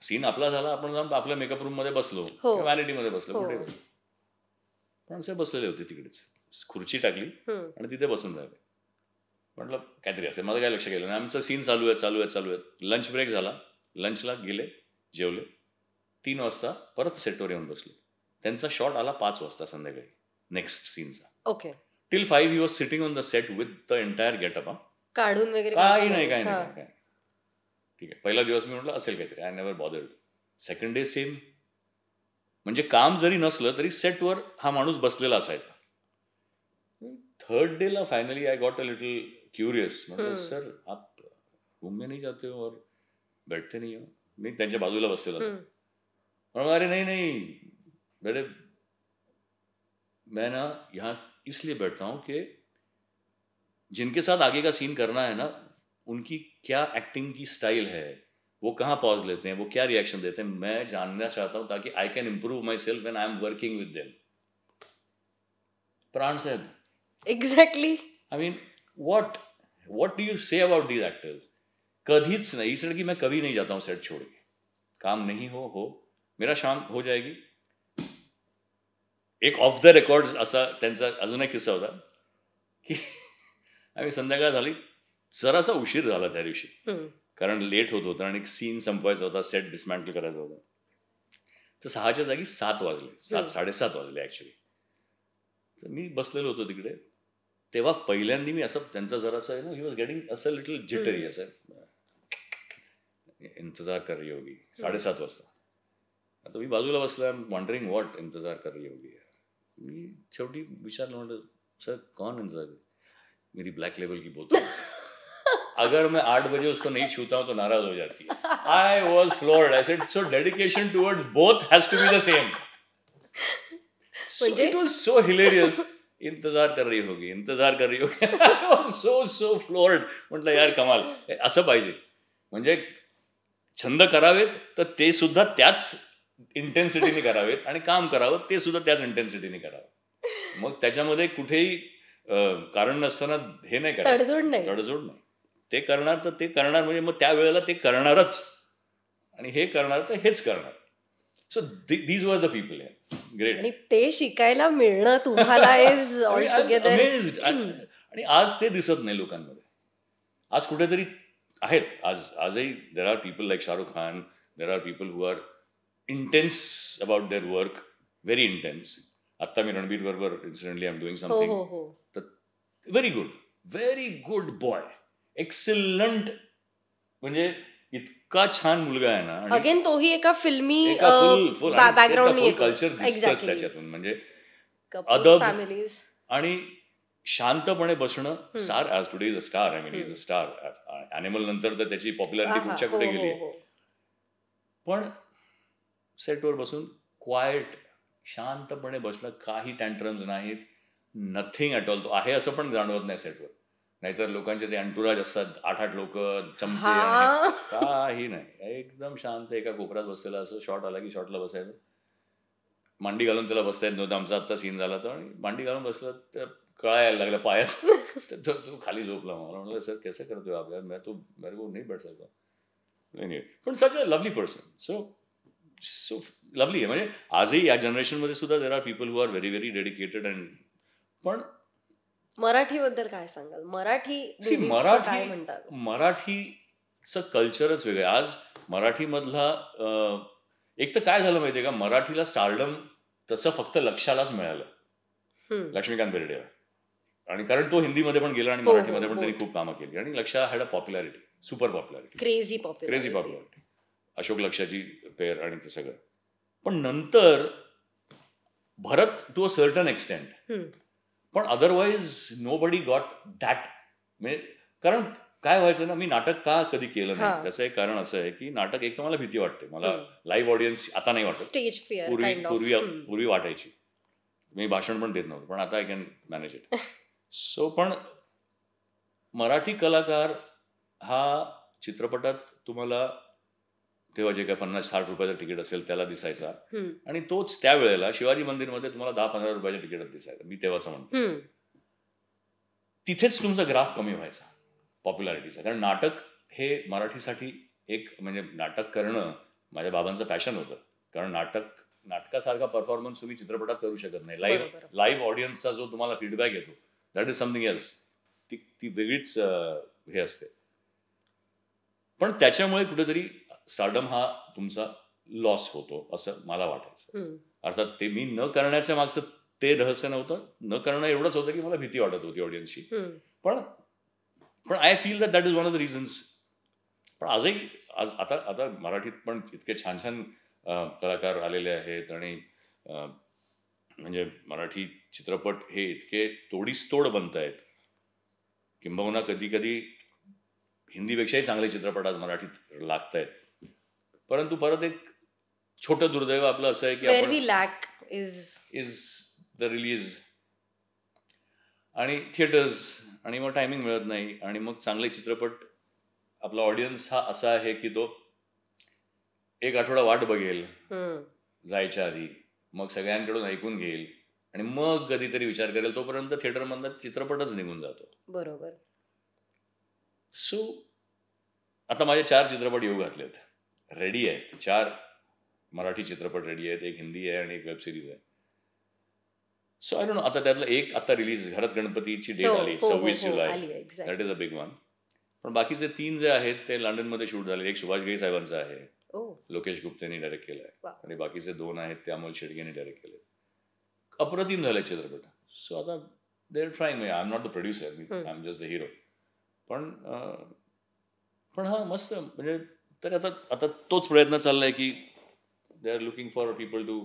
सीन आपला झाला, आपण जाऊन आपल्या मेकअप रूम मध्ये बसलो, व्हॅनिटीमध्ये बसलो, कुठे बसलो, पण साहेब बसलेले होते तिकडेच, खुर्ची टाकली आणि तिथे बसून राहिले. म्हटलं काहीतरी असेल, माझं काय लक्ष गेलं नाही. आमचं सीन चालू आहे. लंच ब्रेक झाला, लंचला गेले, जेवले, 3 वाजता परत सेटवर येऊन बसले. त्यांचा शॉट आला 5 वाजता संध्याकाळी नेक्स्ट सीनचा. Okay. Till 5 he was sitting on the set with the entire getup. काढून वगैरे काही नाही. ठीक आहे. पहिला दिवस मी म्हटलं असेल काहीतरी, I never bothered. Second day same. म्हणजे काम जरी नसलं तरी सेटवर हा माणूस बसलेला असायचा. थर्ड डे ला finally I got a little curious. म्हटलं सर आप रूम में नहीं जाते हो और बैठते नहीं हो. मी त्यांच्या बाजूला बसलेला. अरे नहीं बेटे मैं ना यहाँ इसलिए बैठता हूँ कि जिनके साथ आगे का सीन करना है ना, उनकी क्या एक्टिंग की स्टाइल है, वो कहाँ पॉज लेते हैं, वो क्या रिएक्शन देते हैं, मैं जानना चाहता हूँ ताकि I can improve myself when I am working with them. Pran साहब, exactly. I mean what do you say about these actors? कधीच नाही. इस लड़की मैं कभी नहीं जाता हूँ सेट छोड़ के. काम नहीं हो मेरा शाम हो जाएगी. एक ऑफ द रेकॉर्ड असा त्यांचा अजून एक किस्सा होता की आम्ही संध्याकाळ झाली, जरासा उशीर झाला त्या दिवशी, कारण लेट होत होतं आणि सीन संपवायचा होता, सेट डिसमॅन्टल करायचा होता. तर 6च्या जागी 7 वाजले, 7:30 वाजले ऍक्च्युली. तर मी बसलेलो होतो तिकडे. तेव्हा पहिल्यांदा मी असं त्यांचा जरासा ही वॉज गेटिंग असं लिटल जिटरी, असं इंतजार कर रही होगी. 7:30 वाजता. आता मी बाजूला बसलो, आय एम वॉन्डरिंग व्हॉट इंतजार कर रही होगी. मी शेवटी विचारलं, म्हटलं सर कौन इंतजार कर, मेरी ब्लैक लेबल की बोतल. अगर मैं 8 बजे उसको नहीं छूता हूं तो नाराज हो जाती है. I was floored. I said so dedication towards both has to be the same. So it was so hilarious. इंतजार कर रही होगी. I was so floored. म्हटलं यार कमाल, असं पाहिजे. म्हणजे छंद करावेत तर ते सुद्धा त्याच इंटेन्सिटीने करावेत आणि काम करावं ते सुद्धा त्याच इंटेन्सिटीने करावं. मग त्याच्यामध्ये कुठेही कारण नसताना हे नाही करायचं, तडजोड नाही. ते करणार तर ते करणार, म्हणजे मग त्या वेळेला ते करणारच, आणि हे करणार तर हेच करणार. So these were the people. Great. आणि ते शिकायला मिळणं तुम्हाला इज ऑलटुगेदर अमेज्ड. आणि आज ते दिसत नाही लोकांमध्ये. आज कुठेतरी आहेत. आजही there are people like Shahrukh Khan, there are people who are intense about their work, very intense. आत्ता मी रणबीर बरोबर incidentally I am doing something. तर व्हेरी गुड बॉय, एक्सिलंट, म्हणजे इतका छान मुलगा आहे ना. अगेन तोही एका फिल्मी बॅकग्राऊंड कल्चर दिसतंच त्याच्यातून. म्हणजे अदब आणि शांतपणे बसणं. Star as today is a star. I mean is a star. Animal नंतर तर त्याची पॉप्युलॅरिटी कुठच्या कुठे गेली आहे. पण सेटवर बसून क्वाइट शांतपणे बसणं, काही टँट्रम्स नाहीत, नथिंग ॲट ऑल. तो आहे असं पण जाणवत नाही सेटवर. नाहीतर लोकांचे ते अंटुराज असतात, 8 लोक, चमचे, काही नाही. एकदम शांत एका कोपऱ्यात बसलेला असं. शॉट आला की शॉटला बसायचं. मांडी घालून त्याला बसता येत नव्हतं. आमचा आत्ता सीन झाला तो, आणि मांडी घालून बसला तर कळा यायला लागला पायात. तर तो खाली झोपला. मला म्हटलं सर कैसे करते हो आप यार, मैं तो मेरे को नहीं बैठ सकता. पण such a lovely person. So lovely आहे. म्हणजे आजही या जनरेशनमध्ये सुद्धा there are people who are very very dedicated. And पण मराठीबद्दल काय सांगाल? मराठीचं कल्चरच वेगळं आहे. आज मराठीमधला एक तर काय झालं माहितीये का, मराठीला स्टारडम तसं फक्त लक्षालाच मिळालं, लक्ष्मीकांत बेर्डेला. आणि कारण तो हिंदीमध्ये पण गेला आणि मराठीमध्ये पण त्यांनी खूप कामं केली. आणि Laxya had a popularity, super popularity, crazy popularity. Ashok लक्षाची पेअर आणि ते सगळं. पण नंतर Bharat to a certain extent. पण अदरवाईज नोबडी गॉट दॅट. म्हणजे कारण काय व्हायचं ना, मी नाटक का कधी केलं नाही त्याचं एक कारण असं आहे की नाटक एक तर मला भीती वाटते. मला लाईव्ह ऑडियन्स आता नाही वाटत. स्टेज फिअर पूर्वी वाटायची. मी भाषण पण देत नव्हतं, पण आता I can manage it. So पण मराठी कलाकार हा चित्रपटात तुम्हाला तेव्हा जे काय 50-60 रुपयाचं तिकीट असेल त्याला दिसायचा, आणि तोच त्या वेळेला शिवाजी मंदिरमध्ये तुम्हाला 10-15 रुपयाच्या तिकीटात दिसायचा. मी तेव्हाच म्हणतो तिथेच तुमचा ग्राफ कमी व्हायचा पॉप्युलॅरिटीचा. कारण नाटक हे मराठीसाठी एक, म्हणजे नाटक करणं माझ्या बाबांचं पॅशन होतं. कारण नाटकासारखा परफॉर्मन्स तुम्ही चित्रपटात करू शकत नाही. लाईव्ह ऑडियन्सचा जो तुम्हाला फीडबॅक येतो, दॅट इज समथिंग एल्स. ती वेगळीच हे असते. पण त्याच्यामुळे कुठेतरी स्टारडम हा तुमचा लॉस होतो असं मला वाटायचं. अर्थात ते मी न करण्याच्या मागचं ते रहस्य नव्हतं, न करणं एवढंच होतं की मला भीती वाटत होती ऑडियन्सची. पण I feel that is one of the reasons. पण आजही आता मराठीत पण इतके छान छान कलाकार आलेले आहेत आणि म्हणजे मराठी चित्रपट हे इतके तोडीसतोड बनत आहेत, किंबहुना कधी कधी हिंदीपेक्षाही चांगले चित्रपट आज मराठीत लागत आहेत. परंतु परत एक छोटं दुर्दैव आपलं असं आहे की आपण इज द रिलीज आणि थिएटर्स, आणि मग टायमिंग मिळत नाही, आणि मग चांगले चित्रपट आपला ऑडियन्स हा असा आहे की तो एक आठवडा वाट बघेल जायच्या आधी, मग सगळ्यांकडून ऐकून घेईल आणि मग कधीतरी विचार करेल. तोपर्यंत थिएटरमधनं चित्रपटच निघून जातो. बरोबर. सो आता माझे 4 चित्रपट येऊ घातलेत, रेडी आहेत. 4 मराठी चित्रपट रेडी आहेत, एक हिंदी आहे आणि एक वेब सिरीज आहे. सो आय डोंट नो, आता त्यातलं एक आता रिलीज, घरात गणपतीची डेट आली 26 जुलै, that is a big one. पण बाकीचे 3 जे आहेत ते लंडनमध्ये शूट झाले. एक सुभाष घई साहेबांचा आहे, लोकेश गुप्तेनी डायरेक्ट केलाय, आणि बाकीचे 2 आहेत ते अमोल शेडगेने डायरेक्ट केले. अप्रतिम झाले चित्रपट. सो आता they are trying. I am not the producer, I am just the hero. पण हा मस्त, म्हणजे तर आता तोच प्रयत्न चाललाय की they are looking for people to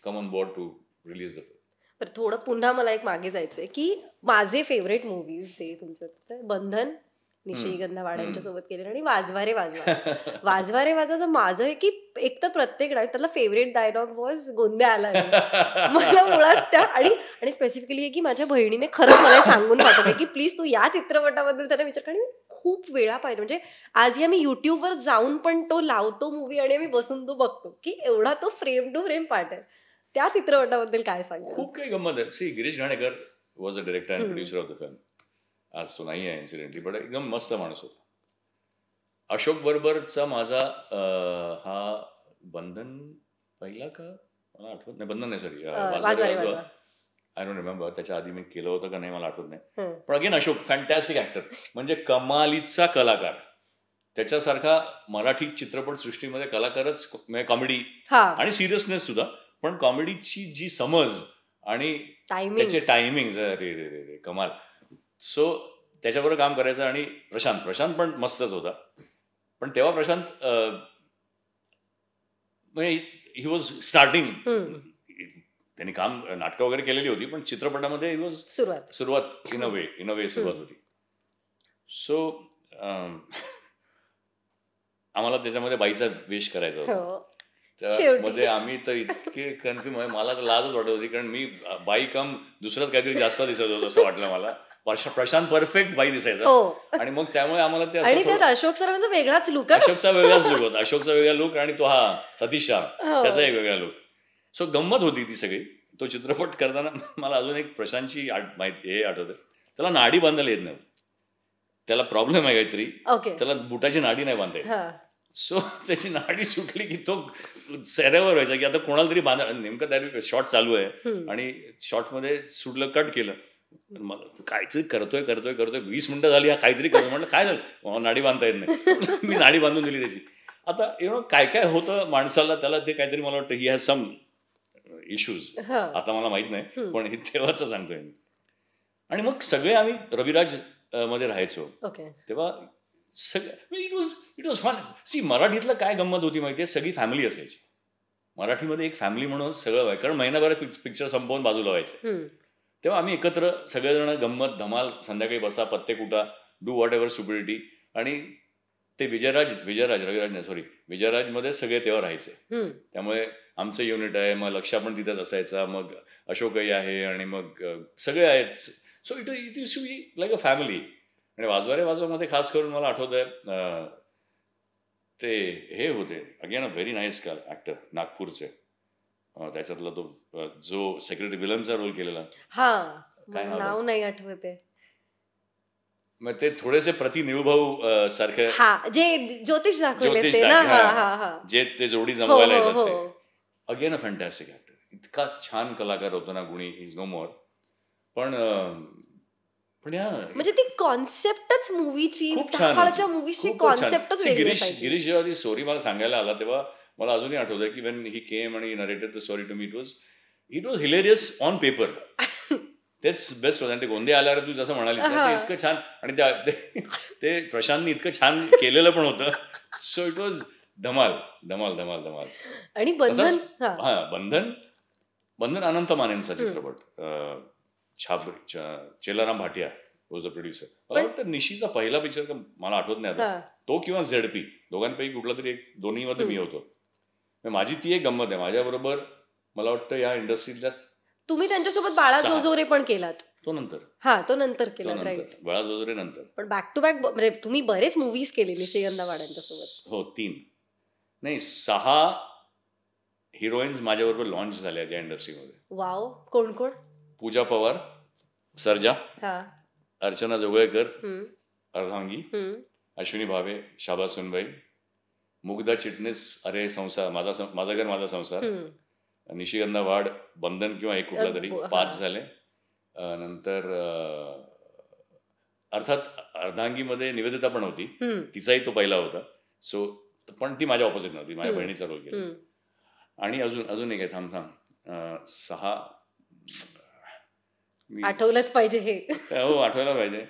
come on board to release the film. तर थोडं पुन्हा मला एक मागे जायचंय की माझे फेवरेट मूवीज हे तुमचं बंधन, निशिगंधा वाड्यांच्या सोबत केलेलं, आणि वाजवारे वाजवा. वाजवारे वाजवाचं माझं आहे की एक तर प्रत्येक डायलॉग, त्याला फेवरेट डायलॉग वॉज गोंद्या आला मला मुळात त्या, आणि स्पेसिफिकली आहे की माझ्या बहिणीने खरंच मला सांगून पाठवले की प्लीज तू या चित्रपटाबद्दल त्याला विचार, कारण खूप वेळा पाहिजे. म्हणजे आजही आम्ही युट्यूबवर जाऊन पण तो लावतो मूवी आणि आम्ही बसून तो बघतो की एवढा तो फ्रेम टू फ्रेम पार्ट आहे. त्या चित्रपटाबद्दल काय सांगतो? खूप काही गंमत आहे. See, Girish Ghanekar was a director and producer of the film. आज तो नाही आहे इन्सिडेंटली, पण एकदम मस्त माणूस होता. अशोक बरोबरचा माझा हा बंधन पहिला का मला आठवत नाही. बंधन नाही, सॉरी, वाजवा. आय डोंट रिमेंबर त्याच्या आधी मी केलं होतं का नाही मला आठवत नाही. पण अगेन अशोक फॅन्टॅस्टिक ऍक्टर, म्हणजे कमालीचा कलाकार. त्याच्यासारखा मराठी चित्रपट सृष्टीमध्ये कलाकारच, म्हणजे कॉमेडी आणि सिरियसनेस सुद्धा, पण कॉमेडीची जी समज आणि त्याचे टायमिंग, रे रे रे रे कमाल. सो त्याच्याबरोबर काम करायचं. आणि प्रशांत पण मस्तच होता. पण तेव्हा प्रशांत म्हणजे ही वॉज स्टार्टिंग. त्यांनी काम नाटकं वगैरे केलेली होती, पण चित्रपटामध्ये ही वॉज सुरुवात इन अ वे सुरुवात होती. सो आम्हाला त्याच्यामध्ये बाईचा वेश करायचा होता. मध्ये आम्ही तर इतके कन्फ्युज, मला तर लाजच वाटत होती, कारण मी बाई कम दुसरंच काहीतरी जास्त दिसत होतं असं वाटलं मला. प्रशांत परफेक्ट बाई दिसायचा. आणि मग त्यामुळे आम्हाला ते अशोक सरांचा वेगळाच लुक, अशोकचा वेगळाच लुक होता. अशोकचा वेगळा लुक, आणि तो सतीश शाह त्याचा एक वेगळा लुक. सो गंमत होती ती सगळी. तो चित्रपट करताना मला अजून एक प्रशांतची हे आठवते. त्याला नाडी बांधायला येत नाही. त्याला प्रॉब्लेम आहे काहीतरी, त्याला बुटाची नाडी नाही बांधायची. सो त्याची नाडी सुटली की तो सैरावर व्हायचा की आता कोणाला तरी बांधा. नेमकं त्या शॉट चालू आहे आणि शॉटमध्ये सुटलं, कट केलं. मला काहीतरी करतोय 20 मिनिटं झाली, हा काहीतरी करतो. म्हटलं काय झालं, नाडी बांधता येत नाही. मी नाडी बांधून दिली त्याची. आता काय काय होतं माणसाला, त्याला ते काहीतरी, मला वाटतं ही हॅज सम इश्यूज. आता मला माहित नाही, पण हे तेव्हाच सांगतोय मी. आणि मग सगळे आम्ही रविराज मध्ये राहायचो तेव्हा. It was fun. सी, मराठीतलं काय गंमत होती माहितीये, सगळी फॅमिली असायची. मराठीमध्ये एक फॅमिली म्हणून सगळं व्हायचं, कारण महिनाभरात पिक्चर संपवून बाजूला व्हायचं. तेव्हा आम्ही एकत्र सगळेजण गंमत धमाल, संध्याकाळी बसा, पत्ते कुटा, डू व्हॉट एव्हर स्टुपिडिटी. आणि ते विजयराजमध्ये सगळे तेव्हा राहायचे. त्यामुळे आमचं युनिट आहे, मग लक्ष्या पण तिथेच असायचा, मग अशोकही आहे, आणि मग सगळे आहेत. So it use to be like a family. आणि वाजवारे वाजवामध्ये खास करून मला आठवत आहे ते हे होते, again a very nice actor, नागपूरचे. त्याच्यातला तो जो सेक्रेटरी विलनचा रोल केलेला, काय नाव नाही आठवते, मग ते थोडेसे प्रति निळूभाऊ सारखे, जे ज्योतिष दाखवले जे ते जोडी जमवायला येतात ते. Again a fantastic actor. इतका छान कलाकार होता ना गुणी, इज नो मोर. पण म्हणजे ती कॉन्सेप्टच मूवीची, काळच्या मूवीची कॉन्सेप्टच वेगळी. गिरीश जेव्हा ती स्टोरी मला सांगायला आला तेव्हा मला अजूनही आठवतंय की वेन ही केम आणि narrated the story to me, it was hilarious on paper. तेच बेस्ट होतं. आणि ते गोंधे आल्यावर तू जसं म्हणालीस ते इतकं छान, आणि ते प्रशांतनी इतकं छान केलेलं पण होतं. सो इट वॉज धमाल धमाल धमाल धमाल. आणि बंधन अनंत मानेंचा चित्रपट. Chelaram Bhatia was the producer. मला वाटतं निशीचा पहिला पिक्चर, मला आठवत नाही आता, तो किंवा झेडपी दोघांपैकी कुठला तरी एक, दोन्हीमध्ये मी होतो. माझी ती एक गंमत आहे. माझ्याबरोबर मला वाटतं या इंडस्ट्रीतल्या तुम्ही त्यांच्यासोबत बाळा जोजोरे पण केलात. तो नंतर केलात, राईट. बाळा जोजोरे नंतर. पण बॅक टू बॅक तुम्ही बरेच मूवीज केले निशिगंधा वाड्यांच्यासोबत. हो, 6 हिरोईन्स माझ्याबरोबर लॉन्च झाल्या त्या इंडस्ट्रीमध्ये. वाव. कोण कोण? पूजा पवार, सर्जा, अर्चना जोगळेकर, अर्धांगी, अश्विनी भावे, शाबा सुनबाई, मुग्धा चिटणीस, अरे संसार, माझा घर माझा संसार, निशिगंधा वाड, बंधन किंवा एक कुठला तरी, 5 झाले. नंतर अर्थात अर्धांगीमध्ये निवेदिता पण होती, तिचाही तो पहिला होता. सो पण ती माझ्या ऑपोजिट नव्हती, माझ्या बहिणीचा रोल केला. आणि अजून एक आहे, थांब 6 आठवलंच पाहिजे हे. हो, आठवायला पाहिजे.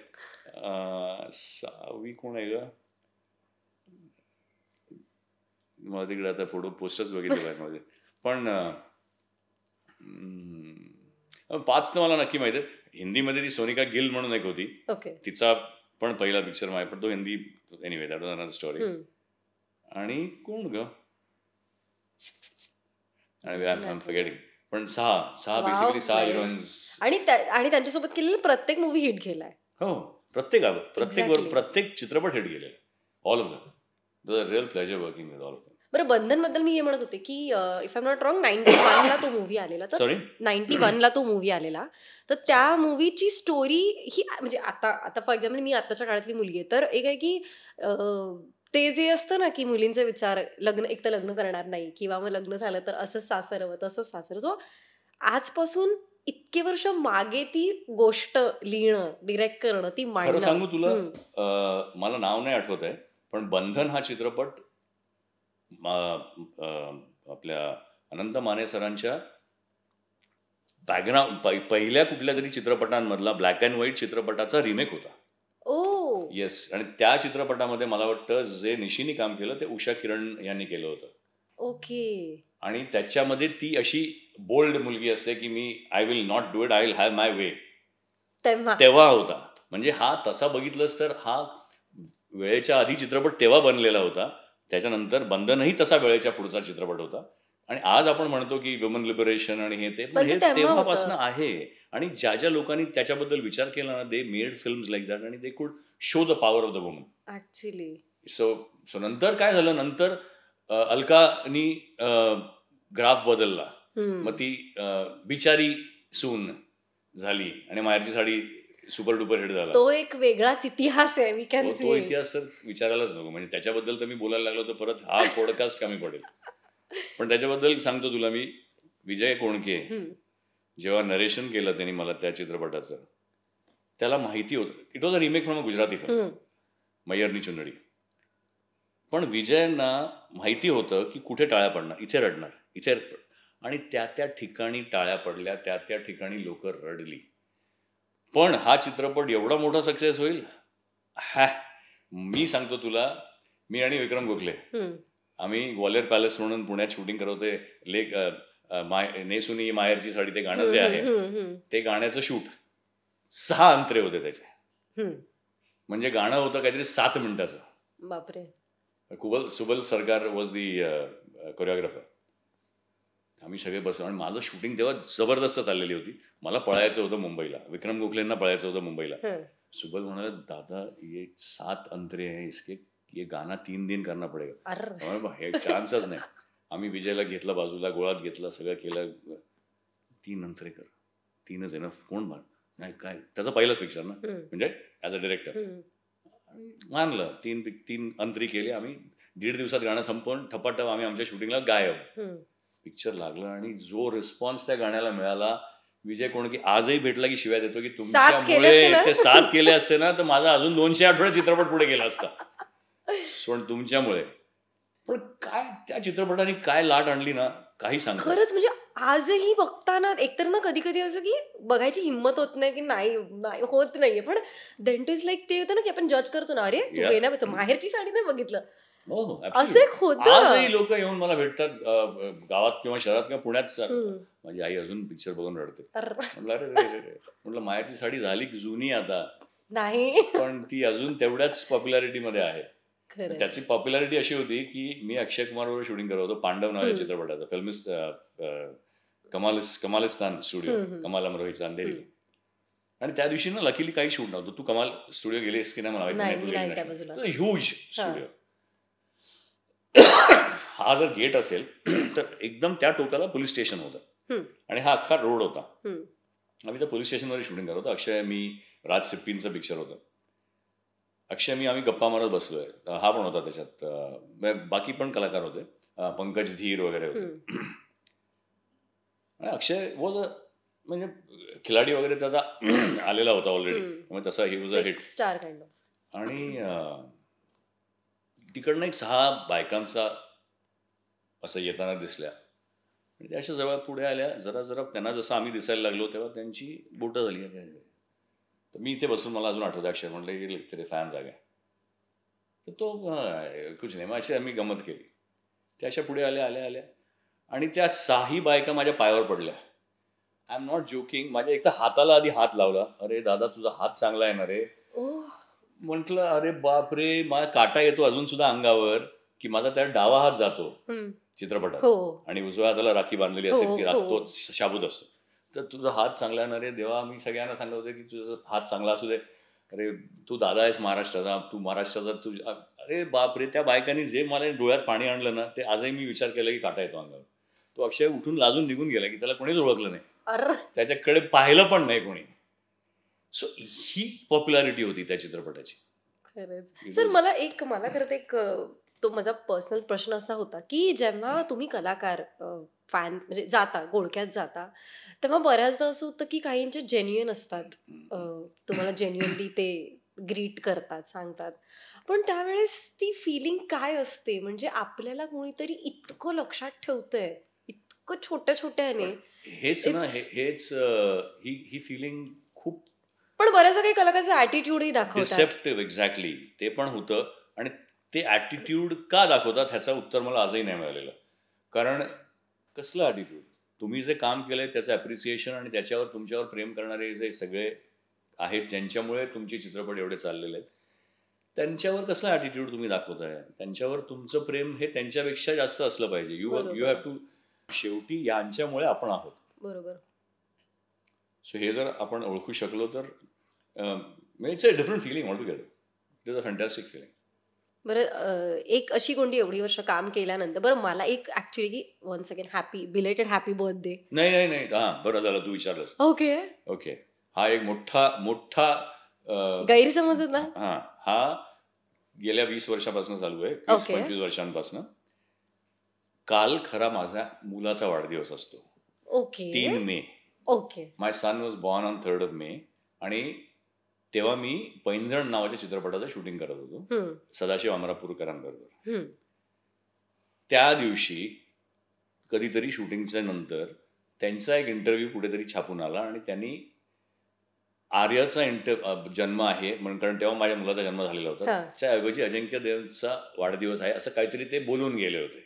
6वी कोण आहे ग? मला तिकडे आता फोटो पोस्टर्स बघितले पाहिजे. पण 5 तर मला नक्की माहिती आहे. हिंदीमध्ये ती सोनिका गिल म्हणून एक होती, तिचा पण पहिला पिक्चर माझ्या, पण तो Hindi. Anyway, that was another story. आणि कोण ग? पण 6 बेसिकली 6 हिरोईन्स. आणि त्यांच्यासोबत केलेला प्रत्येक मूवी हिट गेलाय. हो, प्रत्येक चित्रपट हिट गेलेला. All of them. Real pleasure working with all of them. बरं, बंधन बद्दल मी हे म्हणत होते की if I am not wrong 91ला तो मूवी आलेला. तर 91ला तो मूवी आलेला. तर त्या मूवीची स्टोरी ही, म्हणजे आता फॉर एक्झाम्पल मी आताच्या काळातली मुलगी आहे, तर एक आहे की ते जे असतं ना की मुलींचे विचार, एक तर लग्न करणार नाही, किंवा मग लग्न झालं तर असंच सासर हवं, तसंच सासर. जो आजपासून इतके वर्ष मागे ती गोष्ट लिहिणं, डिरेक्ट करणं, ती मांडणं. खरं सांगू तुला, मला नाव नाही आठवत आहे, पण बंधन हा चित्रपट आपल्या अनंत माने सरांच्या बॅकग्राऊंड, पहिल्या कुठल्या तरी चित्रपटांमधला ब्लॅक अँड व्हाईट चित्रपटाचा रिमेक होता. येस. आणि त्या चित्रपटामध्ये मला वाटतं जे निशीने काम केलं ते उषा किरण यांनी केलं होतं. ओके. आणि त्याच्यामध्ये ती अशी बोल्ड मुलगी असते की मी I will not do it, I will have my way, तेव्हा होता. म्हणजे हा तसा बघितलंस तर हा वेळेच्या आधी चित्रपट तेव्हा बनलेला होता. त्याच्यानंतर बंधनही तसा वेळेच्या पुढचा चित्रपट होता. आणि आज आपण म्हणतो की वुमन लिबरेशन आणि हे तेव्हापासून आहे. आणि ज्या लोकांनी त्याच्याबद्दल विचार केला ना, they made films like that, आणि they could show the power of the woman actually. So नंतर काय झालं, नंतर अलकानी ग्राफ बदलला, मग ती बिचारी सून झाली आणि माहेरची साडी सुपर डुपर हिट झाला. तो एक वेगळाच इतिहास आहे. तो इतिहास तर विचारायलाच नको. म्हणजे त्याच्याबद्दल तर मी बोलायला लागलो तर परत हा पॉडकास्ट कमी पडेल. पण त्याच्याबद्दल सांगतो तुला मी. विजय कोणके जेव्हा नरेशन केलं त्यांनी मला त्या चित्रपटाचं, त्याला माहिती होतं it was a remake from a Gujarati film, Maiyarni Chundadi. पण विजयांना माहिती होतं की कुठे टाळ्या पडणार, इथे रडणार, इथे. आणि त्या ठिकाणी टाळ्या पडल्या, त्या ठिकाणी लोक रडली. पण हा चित्रपट एवढा मोठा सक्सेस होईल, मी सांगतो तुला. मी आणि विक्रम गोखले आम्ही ग्वालियर पॅलेस म्हणून पुण्यात शूटिंग करत होते. लेक नेसुनी माहेरची साडी, ते गाणं जे आहे ते गाण्याचं शूट 6 अंतरे होते त्याचे. म्हणजे गाणं होतं काहीतरी 7 मिनिटाचं. बापरे. सुबल सरकार वॉज दी कोरिओग्राफर. आम्ही सगळे बसलो आणि माझं शूटिंग तेव्हा जबरदस्त चाललेली होती. मला पळायचं होतं मुंबईला, विक्रम गोखलेंना पळायचं होतं मुंबईला. सुबल म्हणाले, दादा ये 7 अंतरे हैं इसके, ये गाना 3 दिन करना पडेगा. हे चान्सच नाही. आम्ही विजयला घेतला बाजूला, गोळात घेतला, सगळं केलं. 3 अंतरे कर, 3च आहे ना, कोण मान नाही काय. त्याचा पहिलाच पिक्चर ना, म्हणजे ॲज अ डिरेक्टर. मानलं. 3 अंतरी केली आम्ही. 1.5 दिवसात गाणं संपवून ठपाठप आम्ही आमच्या शूटिंगला गायब. पिक्चर लागलं आणि जो रिस्पॉन्स त्या गाण्याला मिळाला, विजय कोणके आजही भेटला की शिवाय देतो की तुमच्यामुळे ते 7 केले असते ना तर माझा अजून 200 आठवडे चित्रपट पुढे गेला असता. पण तुमच्यामुळे पण काय त्या चित्रपटाने काय लाट आणली ना, काही सांगता. खरंच म्हणजे आजही बघताना एकतर ना कधी कधी असं की बघायची हिंमत होत नाही की नाही होत नाहीये, पण देन टू इज लाईक ते होतं ना की आपण जज करतो ना, अरे तू हे नाही बघतो, माहेरची साडी नाही बघितलं, असं एक होतं. आजही लोक येऊन मला भेटतात गावात किंवा शहरात किंवा पुण्यात, माझी आई अजून पिक्चर बघून रडते. म्हटलं अरे म्हटलं माहेरची साडी झाली जुनी आता नाही, पण ती अजून तेवढ्याच पॉप्युलॅरिटी मध्ये आहे. त्याची पॉप्युलॅरिटी अशी होती की मी अक्षय कुमार बरोबर शूटिंग करत होतो पांडव नावाच्या चित्रपटाचा, कमालिस्तान स्टुडिओ, कमाल अमरोहीचा अंधेरी. आणि त्या दिवशी ना लकीली काही शूट नव्हतं. तू कमाल स्टुडिओ गेलीस की नाही मला ह्यूज स्टुडिओ. हा जर गेट असेल तर एकदम त्या टोकाला पोलीस स्टेशन होतं आणि हा अख्खा रोड होता. आम्ही त्या पोलीस स्टेशनवर शूटिंग करत होतो. अक्षय, मी, राज सिप्पींचं पिक्चर होतं. अक्षय मी आम्ही गप्पा मारत बसलोय, हा पण होता त्याच्यात, बाकी पण कलाकार होते, पंकज धीर वगैरे होते. आणि अक्षय वॉज म्हणजे खिलाडी वगैरे त्याचा आलेला होता ऑलरेडी, म्हणजे तसा he was a hit star kind of. आणि तिकडनं एक 6 बायकांचा असं येताना दिसल्या आणि त्या अशा जवळ पुढे आल्या. जरा जरा त्यांना जसं आम्ही दिसायला लागलो तेव्हा त्यांची बोटं झाली. तर मी इथे बसून, मला अजून आठवतं, अक्षर म्हटलं की तरी फॅन्स आ गए. तर तो कुछ नाही, मग अशी आम्ही गंमत केली. त्या अशा पुढे आल्या आणि त्या 6 बायका माझ्या पायावर पडल्या. I am not joking. माझ्या एकदा हाताला आधी हात लावला, अरे दादा तुझा हात चांगला आहे ना रे. म्हटलं अरे बापरे, माझा काटा येतो अजून सुद्धा अंगावर की माझा त्या डावा हात जातो चित्रपटात आणि उजव्या हाताला राखी बांधलेली असेल ती तोच शाबूत असतो. तर तुझा हात चांगला आहे ना रे. देवा, मी सगळ्यांना सांगत होते की तुझा हात चांगला असू दे, अरे तू दादा आहेस महाराष्ट्राचा, तू महाराष्ट्राचा, तू. अरे बापरे, त्या बायकांनी जे मला डोळ्यात पाणी आणलं ना, ते आजही मी विचार केला की काटा येतो अंगावर. तो अक्षय उठून लाजून निघून गेला की त्याला कोणीच ओळखलं नाही, त्याच्याकडे पाहिलं पण नाही कोणी. सो ही पॉप्युलॅरिटी होती त्या चित्रपटाची. खरंच सर, मला खरं एक तो माझा पर्सनल प्रश्न असा होता की जेव्हा तुम्ही कलाकार फॅन म्हणजे जाता, गोळक्यात जाता, तेव्हा बऱ्याचदा असं होतं की काहींचे जेन्युइन असतात, तुम्हाला जेन्युइनली ते ग्रीट करतात, सांगतात, पण त्यावेळेस ती फिलिंग काय असते? म्हणजे आपल्याला कोणीतरी इतकं लक्षात ठेवतंय, इतकं छोट्या छोट्याने, हेच ना, हेच ही फिलिंग खूप. पण बऱ्याचदा काही कलाकाराचं ॲटिट्यूडही दाखवतात. डिसेप्टिव्ह, एक्झॅक्टली, ते पण होतं. आणि ते ॲटिट्यूड का दाखवतात ह्याचं उत्तर मला आजही नाही मिळालेलं. कारण कसलं ॲटिट्यूड? तुम्ही जे काम केलंय त्याचं ॲप्रिसिएशन आणि त्याच्यावर तुमच्यावर प्रेम करणारे जे सगळे आहेत, ज्यांच्यामुळे तुमचे चित्रपट एवढे चाललेले आहेत, त्यांच्यावर कसला ॲटिट्यूड तुम्ही दाखवताय? त्यांच्यावर तुमचं प्रेम हे त्यांच्यापेक्षा जास्त असलं पाहिजे. You have to. शेवटी यांच्यामुळे आपण आहोत. बरोबर. सो हे जर आपण ओळखू शकलो तर it's a different feeling all together. It is a fantastic feeling. बरं, एक अशी कोणती एवढी वर्ष काम केल्यानंतर, बरं मला एक ऍक्च्युली की once again belated happy birthday. नाही, हां, बरं झालं तू विचारलंस. ओके. हा एक मोठा गैरसमज होता. हा गेल्या 20 वर्षापासून चालू आहे, 20-25 वर्षांपासून. काल खरा माझ्या मुलाचा वाढदिवस असतो. 3 मे. My son was born on 3rd May. आणि तेव्हा मी पैंजण नावाच्या चित्रपटाचं शूटिंग करत होतो सदाशिव अमरापूरकरांबरोबर. त्या दिवशी कधीतरी शूटिंगच्या नंतर त्यांचा एक इंटरव्ह्यू कुठेतरी छापून आला आणि त्यांनी आर्याचा जन्म आहे म्हणून, कारण तेव्हा माझ्या मुलाचा जन्म झालेला होता, त्याच्याऐवजी अजिंक्य देवचा वाढदिवस आहे असं काहीतरी ते बोलून गेले होते.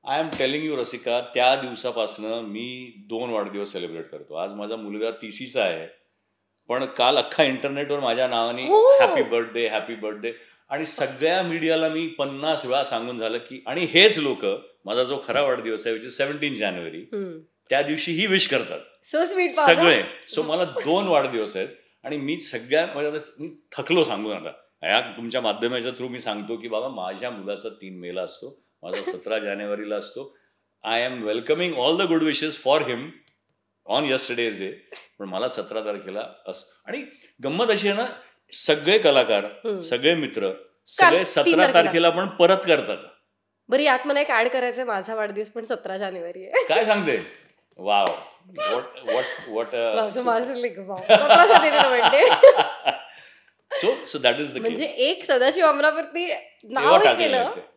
I am telling you Rasika, त्या दिवसापासनं मी 2 वाढदिवस सेलिब्रेट करतो. आज माझा मुलगा 30चा आहे, पण काल अख्खा इंटरनेटवर माझ्या नावाने हॅपी बर्थडे आणि सगळ्या मीडियाला मी 50 वेळा सांगून झालं की, आणि हेच लोक माझा जो खरा वाढदिवस आहे 17 जानेवारी, त्या दिवशी ही विश करतात सगळे. सो मला 2 वाढदिवस आहेत आणि मी मी थकलो सांगून. आता या तुमच्या माध्यमाच्या थ्रू मी सांगतो की बाबा, माझ्या मुलाचा 3 मेला असतो, माझा 17 जानेवारीला असतो. I am welcoming all the good wishes for him on yesterday's day. पण मला 17 तारखेला आणि गंमत अशी आहे ना, सगळे कलाकार, सगळे मित्र, सगळे 17 तारखेला पण परत करतात. बरं, यात मला एक ऍड करायचंय, माझा वाढदिवस पण 17 जानेवारी आहे. काय सांगते? Wow, what so that is the case. म्हणजे एक सदाशिव अमरापूर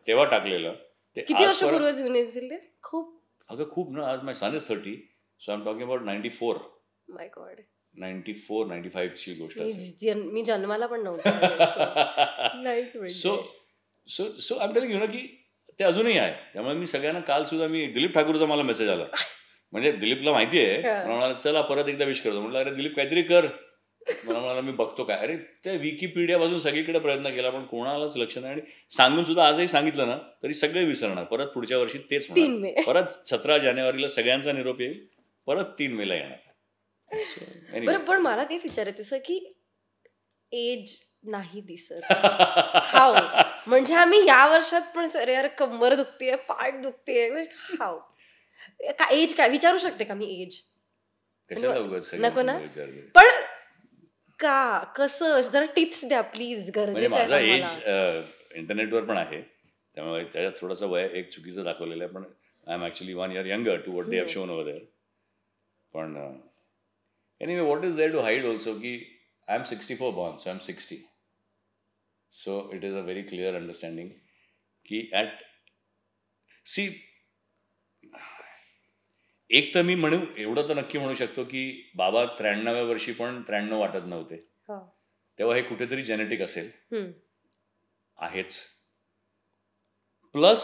तेव्हा टाकलेलं किती वर्षापूर्वी जुने असतील ते? खूप अगं खूप ना. आज my son is 30, so I am talking about 94. My God. 94, 95 ची गोष्ट असेल. मी जन्माला पण नव्हतं. So so so I am telling you know की ते अजूनही आहे. त्यामुळे मी सगळ्यांना काल सुद्धा मी दिलीप ठाकूरचा मला मेसेज आला, म्हणजे दिलीपला माहिती आहे. मला म्हणाला चला परत एकदा विश करतो. म्हटलं अरे दिलीप काहीतरी कर. मला म्हणाला मी बघतो काय. अरे त्या विकिपीडिया पासून सगळीकडे प्रयत्न केला पण कोणालाच लक्ष नाही. आणि सांगून सुद्धा आजही सांगितलं ना तरी सगळे विसरणार. परत पुढच्या वर्षी तेच होणार. परत 17 जानेवारीला सगळ्यांचा निरोप येईल, परत 3 मेला येणार. बरं, पण मला तेच विचारायचं की एज नाही दिसत हाव, म्हणजे आम्ही या वर्षात पण सर यार कंबर दुखतेय, पाठ दुखतेय, हाव एज काय विचारू शकते का मी? एज नको ना, पण का कसं जरा टिप्स द्या प्लीज. गरजेचं माझा एज इंटरनेटवर पण आहे, त्यामुळे त्याच्यात थोडंसं वय एक चुकीचं दाखवलेलं आहे. पण I am actually 1 year younger to what they have shown over there. पण anyway what is there to hide also की I am 64 born, so I'm 60. So it is a very clear understanding की एक तर मी म्हणू एवढं तर नक्की म्हणू शकतो की बाबा 93व्या वर्षी पण 93 वाटत नव्हते. तेव्हा हे कुठेतरी जेनेटिक असेल, आहेच. प्लस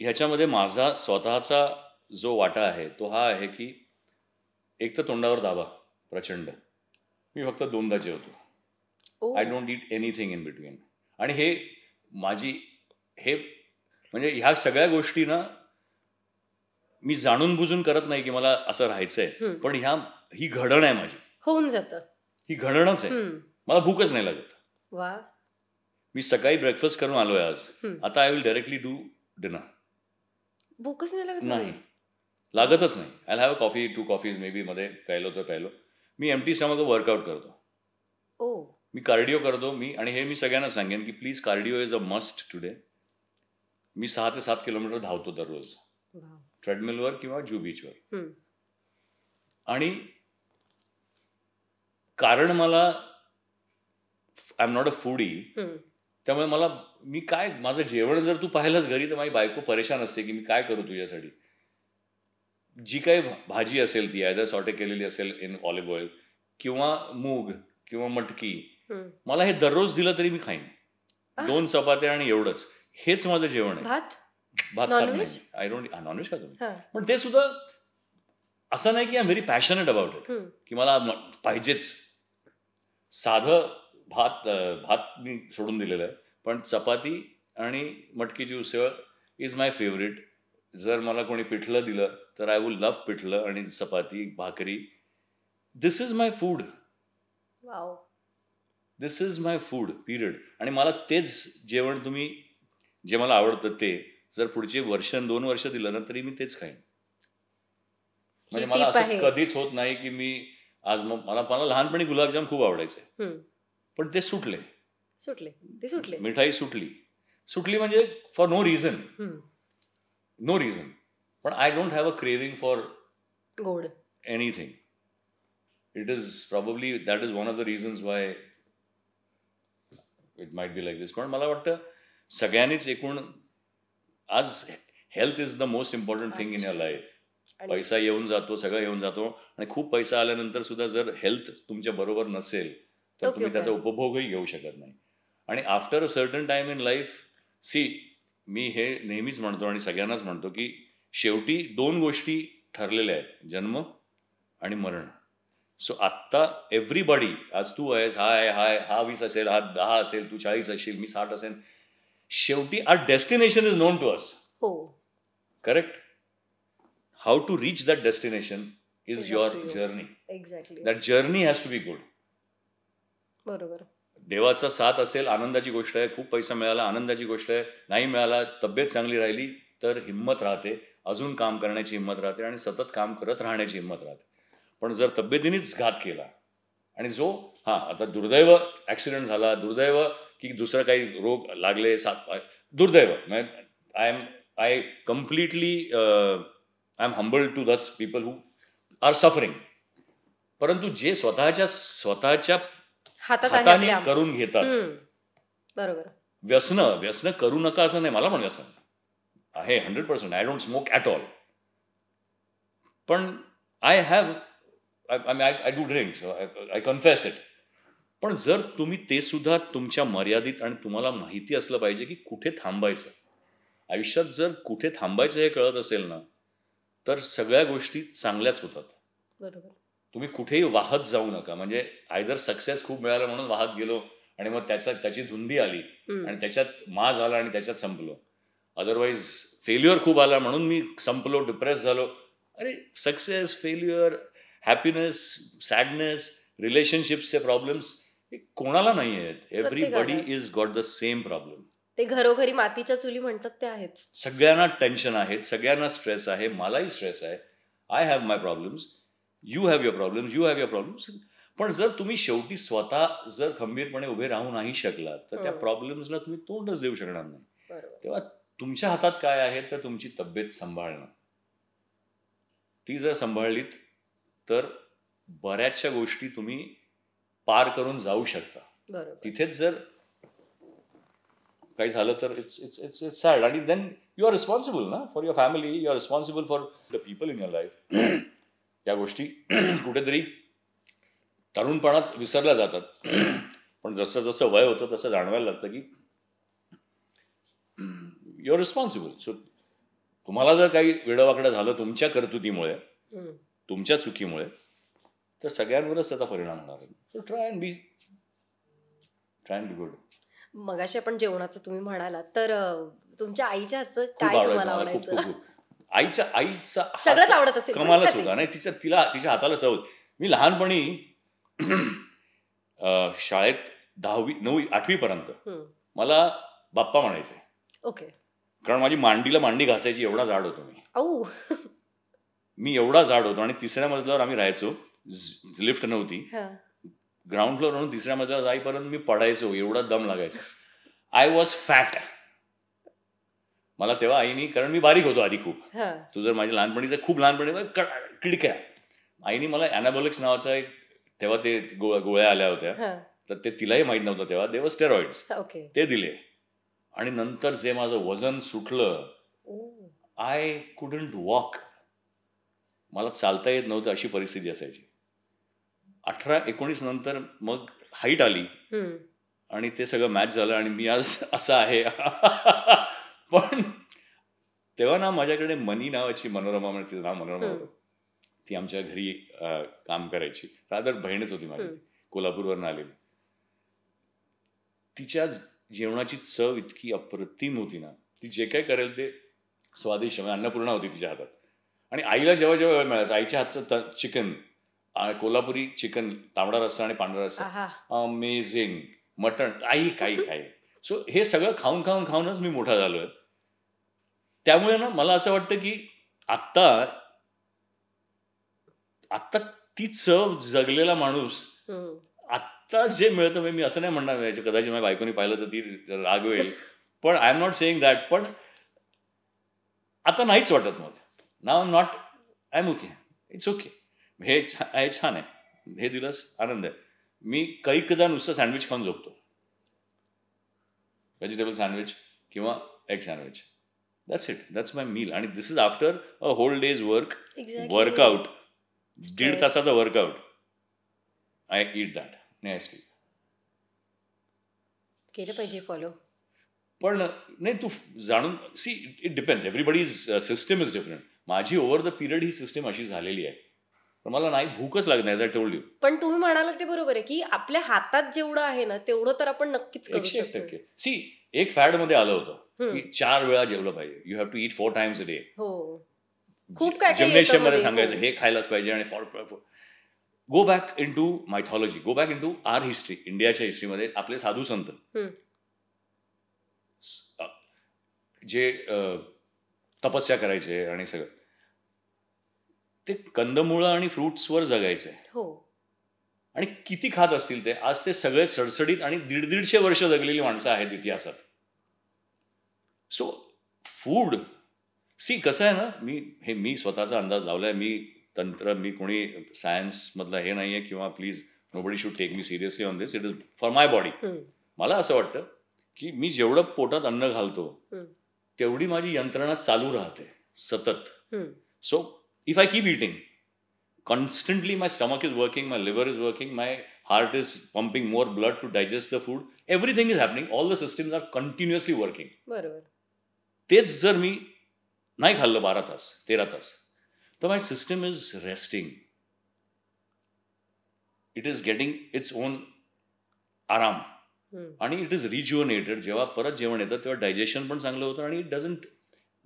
ह्याच्यामध्ये माझा स्वतःचा जो वाटा आहे तो हा आहे की एक तर तोंडावर दाबा प्रचंड. मी फक्त 2दा जेवतो. I don't eat anything in between. आणि हे म्हणजे ह्या सगळ्या गोष्टी ना मी जाणून बुजून करत नाही की मला असं राहायचंय, पण ही घडण आहे माझी. होऊन जातं, ही घडणच आहे. मला भूकच नाही लागत. वा, मी सकाळी ब्रेकफास्ट करून आलोय आज, आता I will directly do dinner. भूकच नाही लागत? नाही, लागतच नाही. I have a coffee, 2 coffees maybe मध्ये प्यायलो तर प्यायलो. मी एम्प्टी स्टमक वर्कआउट करतो. मी कार्डिओ करतो. आणि हे मी सगळ्यांना सांगेन की please cardio is a must today. मी 6 ते 7 किलोमीटर धावतो दररोज, ट्रेडमिलवर किंवा जू बीचवर. आणि कारण मला I am not a foodie, त्यामुळे माझं जेवण जर तू पाहिलंच घरी तर माझी बायको परेशान असते की मी काय करू तुझ्यासाठी. जी काही भाजी असेल ती आयदर सॉटे केलेली असेल इन ऑलिव्ह ऑइल किंवा मूग किंवा मटकी, मला हे दररोज दिलं तरी मी खाईन. 2 चपात्या आणि एवढंच, हेच माझं जेवण आहे. भात खात नाही. I don't. नॉनव्हेज खातो, पण ते सुद्धा असं नाही की I am very passionate about it की मला पाहिजेच. साधं भात मी सोडून दिलेलं आहे, पण चपाती आणि मटकीची उसळ इज माय फेवरेट. जर मला कोणी पिठलं दिलं तर आय विल लव्ह पिठलं आणि chapati bhakri. This is my food. This is my food period. आणि मला तेच जेवण तुम्ही जे मला आवडतं ते जर पुढचे 1-2 वर्ष दिलं ना तरी मी तेच खाईन. म्हणजे मला असं कधीच होत नाही की मी आज मला लहानपणी गुलाबजाम खूप आवडायचे, पण ते सुटले. मिठाई सुटली म्हणजे फॉर नो रिझन. पण I don't have a craving for गोड anything. It is probably that is one of the reasons why it might be like this. पण मला वाटतं सगळ्यांनीच एकूण आज health is the most important thing in your life. पैसा येऊन जातो, सगळं येऊन जातो, आणि खूप पैसा आल्यानंतर सुद्धा जर हेल्थ तुमच्या बरोबर नसेल तर तुम्ही त्याचा उपभोगही घेऊ शकत नाही. आणि after a certain time in life, मी हे नेहमीच म्हणतो आणि सगळ्यांनाच म्हणतो की शेवटी 2 गोष्टी ठरलेल्या आहेत, जन्म आणि मरण. सो आत्ता एव्हरीबडी, आज तू आहेस, हा 20 असेल, हा 10 असेल, तू 40 असेल, मी 60 असेल, शेवटी our destination is known to us. Correct? How to reach that destination is your journey. Exactly. That journey has to be good. बरोबर. देवाचा साथ असेल, आनंदाची गोष्ट आहे. खूप पैसा मिळाला, आनंदाची गोष्ट आहे. नाही मिळाला, तब्येत चांगली राहिली तर हिंमत राहते, अजून काम करण्याची हिंमत राहते आणि सतत काम करत राहण्याची हिंमत राहते. पण जर तब्येतीनेच घात केला आणि आता दुर्दैव ऍक्सिडेंट झाला, दुर्दैव की दुसरं काही रोग लागले, दुर्दैव. I completely I am humble to those people who are suffering. परंतु जे स्वतःच्या हाताने करून घेतात. बरोबर. व्यसन करू नका असं नाही, मला पण व्यसन. आहे 100%. I don't smoke at all. पण I do drink, so I confess it. पण जर तुम्ही ते सुद्धा तुमच्या मर्यादित, आणि तुम्हाला माहिती असलं पाहिजे की कुठे थांबायचं आयुष्यात. जर कुठे थांबायचं हे कळत असेल ना, तर सगळ्या गोष्टी चांगल्याच होतात. बरोबर. तुम्ही कुठेही वाहत जाऊ नका. म्हणजे आयदर सक्सेस खूप मिळालं म्हणून वाहत गेलो आणि मग त्याची धुंदी आली आणि त्याच्यात माज आला आणि त्याच्यात संपलो. अदरवाईज फेल्युअर खूप आला म्हणून मी संपलो, डिप्रेस झालो. अरे सक्सेस, फेल्युअर, हॅपीनेस, सॅडनेस, रिलेशनशिप्सचे प्रॉब्लेम्स हे कोणाला नाही आहेत. Everybody is got the same problem. ते घरोघरी मातीच्या चुली म्हणतात ते आहेच. सगळ्यांना टेन्शन आहेत, सगळ्यांना स्ट्रेस आहे. मलाही स्ट्रेस आहे. I have my problems, you have your problems, you have your problems. पण जर तुम्ही शेवटी स्वतः जर खंबीरपणे उभे राहू नाही शकलात तर त्या प्रॉब्लेम्सला तुम्ही तोंडच देऊ शकणार नाही. तेव्हा तुमच्या हातात काय आहे तर तुमची तब्येत सांभाळणं. ती जर सांभाळलीत तर बऱ्याचशा गोष्टी तुम्ही पार करून जाऊ शकता. तिथेच जर काही झालं तर इट्स सॅड. आणि देन यू आर रिस्पॉन्सिबल ना for your family, you are responsible for the people in your life. या गोष्टी कुठेतरी तरुणपणात विसरल्या जातात. पण जसं जसं वय होतं तसं जाणवायला लागतं की यू आर रिस्पॉन्सिबल. सो तुम्हाला जर काही वेडवाकडं झालं तुमच्या कर्तृत्वामुळे, तुमच्या चुकीमुळे, तर सगळ्यांवरच त्याचा परिणाम होणार आहे. So try and be good. मगाशी आपण जेवणाचं तुम्ही म्हणालात तर तुमच्या आईच्या हातचं काय तुम्हाला आवडायचं? आईचा सगळंच आवडत असेल. कमालच होता. नाही तिच्या हाताला चव. मी लहानपणी शाळेत 10वी 9वी 8वी पर्यंत मला बाप्पा म्हणायचे. ओके. कारण माझी मांडीला मांडी घासायची, एवढा जाड होतो मी एवढा जाड होतो. आणि 3ऱ्या मजल्यावर आम्ही राहायचो, लिफ्ट नव्हती. ग्राउंड फ्लोअर म्हणून 3ऱ्या मजल्यावर जाईपर्यंत मी पडायचो, एवढा दम लागायचा. I was fat. मला तेव्हा आईनी, कारण मी बारीक होतो आधी खूप, तू जर माझ्या लहानपणीचं खूप लहानपणी किडक्या, आईनी मला अॅनाबॉलिक्स नावाचा एक, तेव्हा ते गोळ्या आल्या होत्या, तर ते तिलाही माहित नव्हतं तेव्हा, ते स्टेरॉइड्स, ते दिले. आणि नंतर जे माझं वजन सुटलं, आय कुडंट वॉक. मला चालता येत नव्हतं, अशी परिस्थिती असायची. 18-19 नंतर मग हाईट आली आणि ते सगळं मॅच झालं आणि मी आज असं आहे. पण तेव्हा ना माझ्याकडे मनी नावाची, मनोरमा म्हणजे तिचं नाव मनोरमा होतं, ती आमच्या घरी काम करायची. रादर बहीणच होती माझी, कोल्हापूरवरून आलेली. तिच्या जेवणाची चव इतकी अप्रतिम होती ना, ती जे काय करेल ते स्वादिष्ट, अन्नपूर्णा होती तिच्या हातात. आणि आईला जेव्हा जेव्हा वेळ मिळायचा, आईच्या हातचं चिकन, कोल्हापुरी चिकन, तांबडा रस्सा आणि पांढरा रस्सा, अमेझिंग. मटण, काही काही. सो हे सगळं खाऊन खाऊनच मी मोठा झालोय. त्यामुळे ना मला असं वाटतं की आत्ता ती चव जगलेला माणूस आत्ता जे मिळतं, मी असं नाही म्हणणार, कदाचित माझ्या बायकोनी पाहिलं तर ती रागवेल, पण I am not saying that. पण आता नाहीच वाटत. मग नाव I am not, I am okay, it's okay, हे छान आहे, हे दिवस आनंद आहे. मी कैकदा नुसतं सँडविच खाऊन झोपतो, व्हेजिटेबल सँडविच किंवा egg sandwich. That's it, that's my meal. आणि this is after a whole day's workout, 1.5 तासाचा वर्कआउट. आय ईट दॅट, नाही स्लीप. केलं पाहिजे फॉलो. पण नाही, तू जाणून see, it depends, everybody's system is different. माझी ओव्हर द पिरियड ही सिस्टम अशी झालेली आहे, पण मला नाही भूकच लागत नाही, टोल्ड यू. पण तुम्ही म्हणालात ते बरोबर आहे की आपल्या हातात जेवढं आहे ना तेवढं तर आपण नक्कीच करू शकतो. 100%. सी, एक फॅड मध्ये आलं होतं की 4 वेळा जेवलं पाहिजे, you have to eat 4 times a day. खूप काय जिम्नेशियम मध्ये सांगायचं हे खायलाच पाहिजे. आणि go back in to mythology, go back in to our history. इंडियाच्या हिस्ट्रीमध्ये आपले साधू संत जे तपस्या करायचे आणि सगळं, ते कंदमुळं आणि फ्रुट्सवर जगायचे. आणि किती खात असतील ते. आज ते सगळे सडसडीत आणि 150-150 वर्ष जगलेली माणसं आहेत इतिहासात. सो फूड, सी कसं आहे ना, मी स्वतःचा अंदाज लावलाय. मी कोणी सायन्स मधला हे नाहीये, किंवा please nobody should take me seriously on this. It is for my body. मला असं वाटतं की मी जेवढं पोटात अन्न घालतो तेवढी माझी यंत्रणा चालू राहते सतत. So if I keep eating constantly, my stomach is working, my liver is working, my heart is pumping more blood to digest the food, everything is happening, all the systems are continuously working. बरोबर. तेच जर मी नाही खाल्लं 12 तास 13 तास तर my system is resting, it is getting its own आराम आणि इट इज रिज्युनेटेड. जेव्हा परत जेवण येतं तेव्हा डायजेशन पण चांगलं होतं आणि it doesn't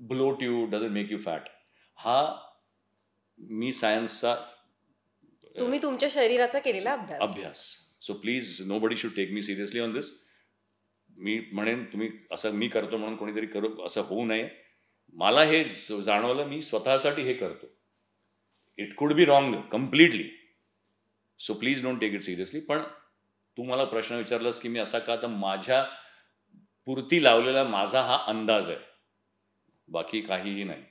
bloat you, doesn't make you fat. हा मी सायन्सचा तुम्ही तुमच्या शरीराचा केलेला अभ्यास. So please nobody should take me seriously on this. मी म्हणेन तुम्ही असं मी करतो म्हणून कोणीतरी करू असं होऊ नये. मला हे जाणवलं, मी स्वतःसाठी हे करतो. It could be wrong completely, so please don't take it seriously. पण तू मला प्रश्न विचारलास की मी असा का, तर माझ्या पुरती लावलेला माझा हा अंदाज आहे, बाकी काहीही नाही.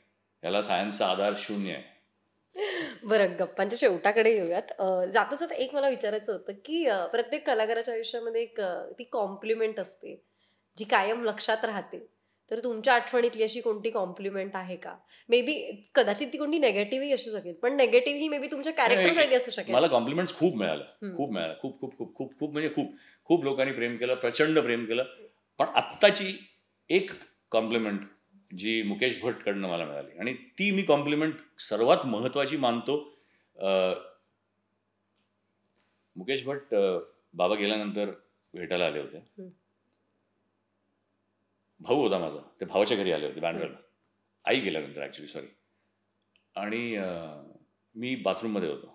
याला सायन्सचा आधार शून्य आहे. बरं, गप्पांच्या शेवटाकडे येऊयात. जाता जाता एक मला विचारायचं होतं की प्रत्येक कलाकाराच्या आयुष्यामध्ये एक ती कॉम्प्लिमेंट असते जी कायम लक्षात राहते. तर तुमच्या आठवणीतली अशी कोणती कॉम्प्लिमेंट आहे का? मे बी कदाचित ती कोणती नेगेटिव्हही असू शकेल, पण नेगेटिव्ह ही मे बी तुमच्या कॅरेक्टरसाठी असू शकेल. मला कॉम्प्लिमेंट्स खूप मिळाल्या, खूप मिळाल्या, खूप खूप खूप खूप खूप म्हणजे खूप खूप लोकांनी प्रेम केलं, प्रचंड प्रेम केलं. पण आत्ताची एक कॉम्प्लिमेंट जी मुकेश भट्टकडनं मला मिळाली, आणि ती मी कॉम्प्लिमेंट सर्वात महत्वाची मानतो. मुकेश भट्ट बाबा गेल्यानंतर भेटायला आले होते. भाऊ होता माझा, ते भावाच्या घरी आले होते बँड्राला, आई गेल्यानंतर ऍक्च्युली, सॉरी. आणि मी बाथरूममध्ये होतो.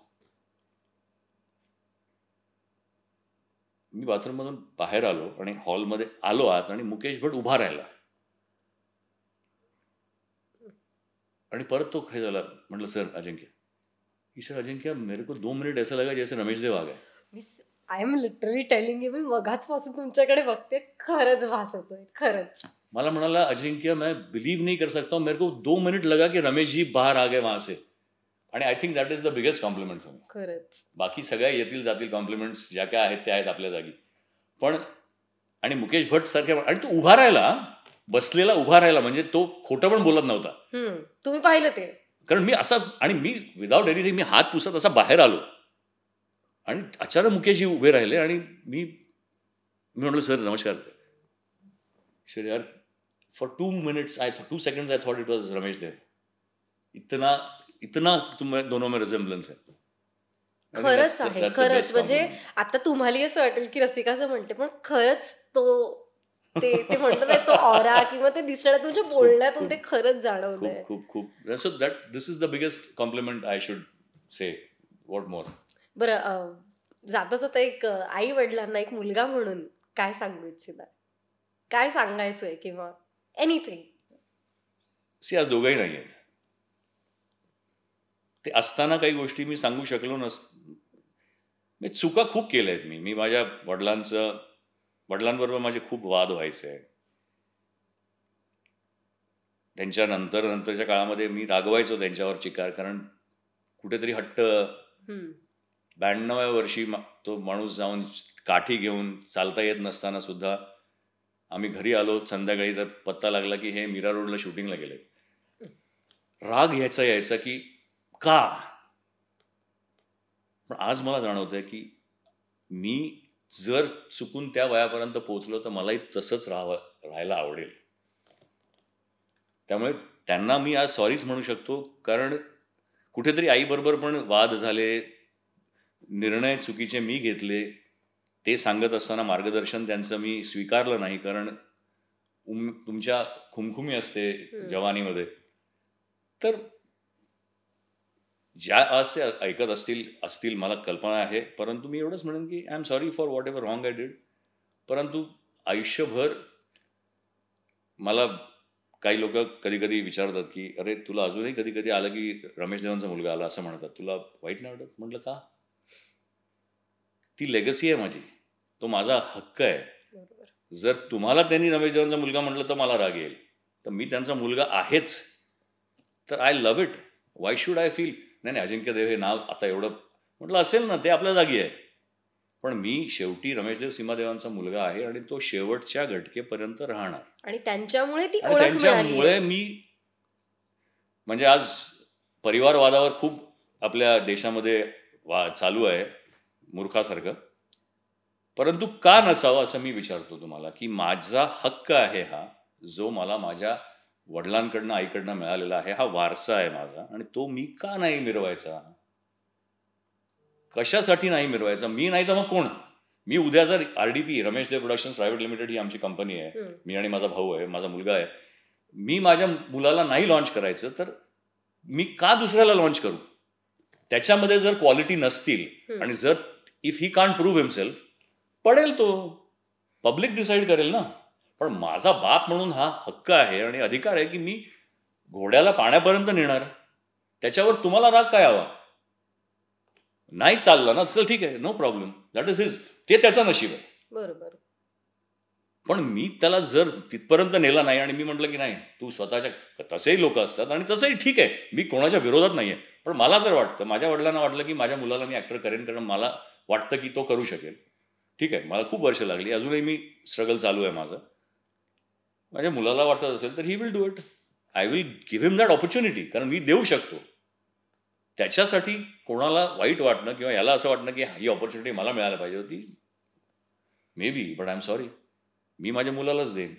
मी बाथरूममधून बाहेर आलो आणि हॉलमध्ये आलो आत, आणि मुकेश भट्ट उभा राहिला. आणि परत तो काय झाला, म्हटलं सर अजिंक्य, सर अजिंक्य मेरे को 2 मिनिट ऐसा लगा जैसे रमेश देव आ गए. I am literally telling you, मी मगाचपासून तुमच्याकडे बघते, खरंच भास होतोय, खरंच. मला म्हणाला अजिंक्य मैं बिलीव नहीं कर सकता हूँ, मेरे को 2 मिनट लगा कि रमेश जी बाहर आ गए वहां से. आणि I think that is the biggest compliment for me. खरंच. बाकी सगळ्या येतील जातील कॉम्प्लिमेंट्स, ज्या काय आहेत त्या आहेत आपल्या जागी. पण आणि मुकेश भट्ट सारख्या, आणि तो उभा राहिला, बसलेला उभा राहिला, म्हणजे तो खोटं पण बोलत नव्हता. तुम्ही पाहिलं ते? कारण मी असा, आणि मी विदाउट एनिथिंग, मी हात पुसत असा बाहेर आलो, आणि अचानक मुकेशजी उभे राहिले, आणि मी म्हटलं सर नमस्कार. सर यार for 2 seconds I thought it was Ramesh Dev. इतना तुम दोनों में रिझेम्बलन्स है. खरंच आहे, खरंच. म्हणजे आता तुम्हाला असं वाटेल की रसिकाचं म्हणते, पण खरंच ते म्हणतो ना, तो ऑरा किंवा ते दिसणं तुमच्या बोलण्यातून ते खरंच जाणवलंय. खूप खूप. So that this is the biggest compliment I should say. What more. बरं, जाता जाता एक आई वडिलांना एक मुलगा म्हणून काय सांगू इच्छिता, काय सांगायचंय किंवा एनिथिंग? सी आज दोघंही नाही आहेत. ते असताना काही गोष्टी मी सांगू शकलो मी चुका खूप केल्या आहेत. मी माझ्या वडिलांबरोबर माझे खूप वाद व्हायचे. त्यांच्या नंतरच्या काळामध्ये मी रागवायचो त्यांच्यावर चिकार, कारण कुठेतरी हट्ट. 92व्या वर्षी तो माणूस जाऊन काठी घेऊन चालता येत नसताना सुद्धा आम्ही घरी आलो संध्याकाळी, तर पत्ता लागला की हे मीरा रोडला शूटिंगला गेले. राग यायचा की का. पण आज मला जाणवतंय की मी जर चुकून त्या वयापर्यंत पोहोचलो तर मलाही तसंच राहायला आवडेल. त्यामुळे त्यांना मी आज सॉरीच म्हणू शकतो, कारण कुठेतरी आईबरोबर पण वाद झाले, निर्णय चुकीचे मी घेतले. ते सांगत असताना मार्गदर्शन त्यांचं मी स्वीकारलं नाही, कारण तुमच्या खुमखुमी असते जवानीमध्ये. तर ज्या आज ते ऐकत असतील मला कल्पना आहे, परंतु मी एवढंच म्हणेन की I am sorry for what ever wrong I did. परंतु आयुष्यभर मला काही लोक कधी कधी विचारतात की अरे तुला अजूनही कधी कधी आलं की रमेश देवांचा मुलगा आला असं म्हणतात, तुला वाईट नाही वाटत? म्हटलं का, ती लेगसी आहे माझी, तो माझा हक्क आहे. जर तुम्हाला त्यांनी रमेश देवांचा मुलगा म्हटलं तर मला राग येईल, तर मी त्यांचा मुलगा आहेच, तर I love it. Why should I feel नाही अजिंक्य देव हे नाव आता एवढं म्हटलं असेल ना, ते आपल्या जागी आहे. पण मी शेवटी रमेशदेव सीमादेवांचा मुलगा आहे आणि तो शेवटच्या घटकेपर्यंत राहणार. आणि त्यांच्यामुळे ती आणि ओळख त्यांच्यामुळे मी म्हणजे आज परिवारवादावर खूप आपल्या देशामध्ये चालू आहे मूर्खासारखं. परंतु का नसावं असं मी विचारतो तुम्हाला, की माझा हक्क आहे हा, जो मला माझ्या वडिलांकडनं आईकडनं मिळालेला आहे, हा वारसा आहे माझा, आणि तो मी का नाही मिरवायचा? कशासाठी नाही मिरवायचा? मी नाही तर मग कोण? मी उद्या जर RDP रमेशदेव प्रोडक्शन्स प्रायव्हेट लिमिटेड ही आमची कंपनी आहे, मी आणि माझा भाऊ आहे, माझा मुलगा आहे, मी माझ्या मुलाला नाही लॉन्च करायचं तर मी का दुसऱ्याला लॉन्च करू? त्याच्यामध्ये जर क्वालिटी नसतील आणि जर if he can't prove himself, पडेल तो, पब्लिक डिसाईड करेल ना. पण माझा बाप म्हणून हा हक्क आहे आणि अधिकार आहे की मी घोड्याला पाण्यापर्यंत नेणार. त्याच्यावर तुम्हाला राग काय हवा? नाही चाललं ना, चल ठीक आहे, no problem, that is his, ते त्याचा नशीब आहे. बरोबर. पण मी त्याला जर तिथपर्यंत नेला नाही आणि मी म्हटलं की नाही तू स्वतःच्या, तसेही लोक असतात आणि तसंही ठीक आहे, मी कोणाच्या विरोधात नाहीये, पण मला जर वाटतं, माझ्या वडिलांना वाटलं की माझ्या मुलाला मी ऍक्टर करेन कारण मला वाटतं की तो करू शकेल, ठीक आहे, मला खूप वर्ष लागली, अजूनही मी स्ट्रगल चालू आहे माझं, माझ्या मुलाला वाटत असेल तर he will do it, I will give him that opportunity, कारण मी देऊ शकतो. त्याच्यासाठी कोणाला वाईट वाटणं किंवा याला असं वाटणं की ही ऑपॉर्च्युनिटी मला मिळायला पाहिजे होती, maybe, but I am sorry, मी माझ्या मुलालाच देईन.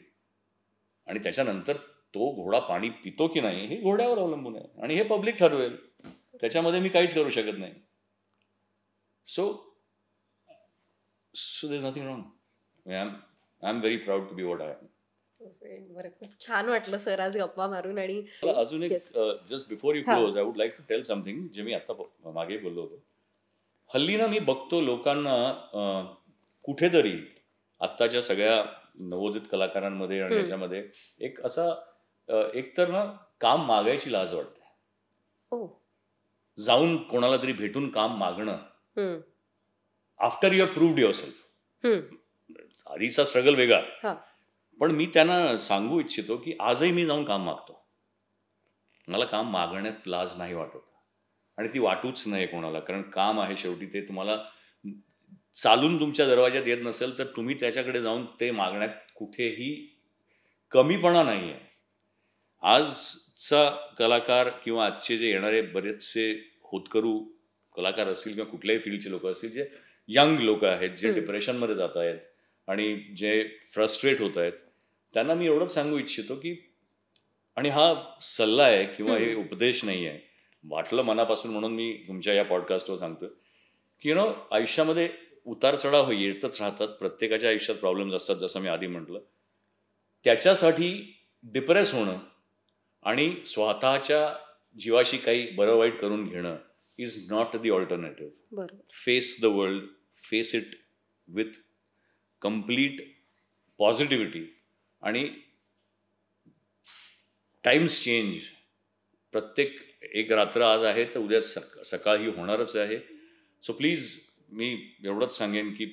आणि त्याच्यानंतर तो घोडा पाणी पितो की नाही हे घोड्यावर अवलंबून आहे आणि हे पब्लिक ठरवेल, त्याच्यामध्ये मी काहीच करू शकत नाही. So there is nothing wrong. I am very proud to be what I am. खूप छान वाटलं सर आज गप्पा मारून. आणि अजून एक just before you close, I would like to tell something जे मी आता मागे बोललो होतो. हल्ली ना मी बघतो लोकांना कुठेतरी आत्ताच्या सगळ्या नवोदित कलाकारांमध्ये आणि याच्यामध्ये एक असा एकतर ना काम मागायची लाज वाटते. जाऊन कोणाला तरी भेटून काम मागणं after you have proved your self. आधीचा स्ट्रगल वेगळा, पण मी त्यांना सांगू इच्छितो की आजही मी जाऊन काम मागतो. मला काम मागण्यात लाज नाही वाटत आणि ती वाटूच नाही कोणाला, कारण काम आहे शेवटी, ते तुम्हाला चालून तुमच्या दरवाज्यात येत नसेल तर तुम्ही त्याच्याकडे जाऊन ते मागण्यात कुठेही कमीपणा नाही आहे. आजचा कलाकार किंवा आजचे जे येणारे बरेचसे होतकरू कलाकार असतील किंवा कुठल्याही फील्डचे लोक असतील, जे यंग लोक आहेत, जे डिप्रेशनमध्ये जात आहेत आणि जे फ्रस्ट्रेट होत आहेत, त्यांना मी एवढंच सांगू इच्छितो की, आणि हा सल्ला आहे किंवा हे उपदेश नाही आहे, वाटलं मनापासून म्हणून मी तुमच्या या पॉडकास्टवर सांगतो की आयुष्यामध्ये उतार चढाव येतच राहतात, प्रत्येकाच्या आयुष्यात प्रॉब्लेम्स असतात, जसं मी आधी म्हटलं. त्याच्यासाठी डिप्रेस होणं आणि स्वतःच्या जीवाशी काही बरं वाईट करून घेणं is not the alternative. Face the world, face it with complete positivity. आणि टाइम्स चेंज, प्रत्येक एक रात्र आज आहे तर उद्या सकाळ ही होणारच आहे. सो प्लीज मी एवढंच सांगेन की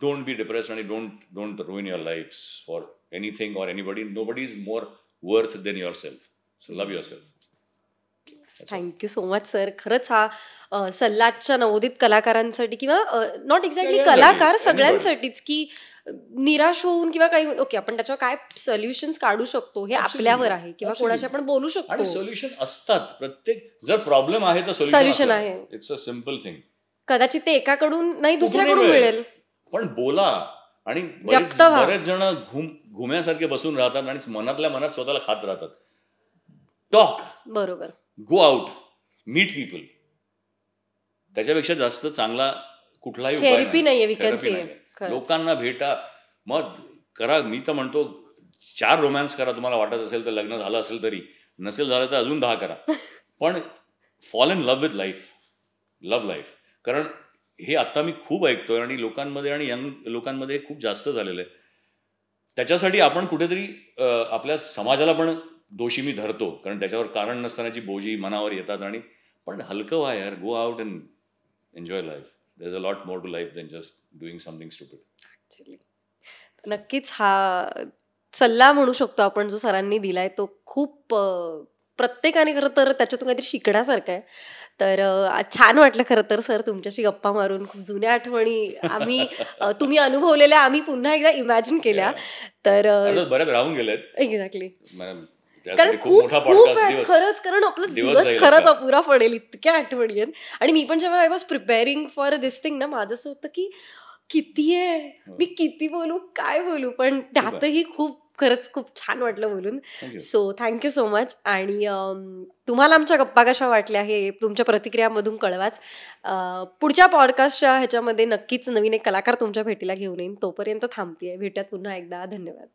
डोंट बी डिप्रेस्ड आणि don't ruin your life for anything or anybody. Nobody is more worth then your self. So love your self. Thank you so much sir. खरंच हा सल्लाच्या नवोदित कलाकारांसाठी किंवा नॉट एक्झॅक्टली कलाकार, सगळ्यांसाठीच, की निराश होऊन किंवा काही ओके आपण त्याच्यावर काय सोल्युशन्स काढू शकतो हे आपल्यावर आहे, किंवा कोणाशी आपण बोलू शकतो. आणि सोल्युशन असतात, प्रत्येक जर प्रॉब्लेम आहे तर सोल्युशन आहे. It's a simple thing. कदाचित ते एकाकडून नाही दुसऱ्याकडून मिळेल, पण बोला. आणि बरेच जण घुम्यासारखे बसून राहतात आणि मनातल्या मनात स्वतःला खात राहतात. टॉक, बरोबर, गो आउट, मीट पीपल. त्याच्यापेक्षा जास्त चांगला कुठलाही थेरपी नाहीये. लोकांना भेटा, मग करा. मी तर म्हणतो 4 रोमॅन्स करा, तुम्हाला वाटत असेल तर, लग्न झालं असेल तरी, नसेल झालं तर अजून 10 करा, पण fall in love with life, love life. कारण हे आता मी खूप ऐकतोय आणि लोकांमध्ये आणि यंग लोकांमध्ये खूप जास्त झालेलं आहे. त्याच्यासाठी आपण कुठेतरी आपल्या समाजाला पण दोषी मी धरतो, कारण त्याच्यावर कारण नसतानाची बोजी मनावर येतात. आणि पण हलकं व्हा यार, go out and enjoy life. There is a lot more to life than just doing something stupid. नक्कीच हा सल्ला म्हणू शकतो आपण जो सरांनी दिलाय तो खूप प्रत्येकाने खरं तर त्याच्यातून काहीतरी शिकण्यासारखं आहे. तर छान वाटलं खरं तर सर तुमच्याशी गप्पा मारून. खूप जुन्या आठवणी आम्ही तुम्ही अनुभवलेल्या आम्ही पुन्हा एकदा इमॅजिन केल्या. तर बऱ्याच राहून गेल्यात एक्झॅक्टली, कारण त्यासाठी खूप मोठा खूप podcast आहेत दिवस खरंच, कारण आपला दिवस दिवस जाईल खरंच आपला. अपुरा पडेल, इतक्या आठवणी आहेत. आणि मी पण जेव्हा I was preparing for this thing ना, माझं असं होतं की किती आहे, मी किती बोलू, काय बोलू, पण त्यातही खूप खरंच खूप छान वाटलं बोलून. Thank you. So thank you so much. आणि तुम्हाला आमच्या गप्पा कशा वाटल्या हे तुमच्या प्रतिक्रियामधून कळवाच. पुढच्या पॉडकास्टच्या ह्याच्यामध्ये नक्कीच नवीन एक कलाकार तुमच्या भेटीला घेऊन येईन. तोपर्यंत थांबतेय. भेटूयात पुन्हा एकदा. धन्यवाद.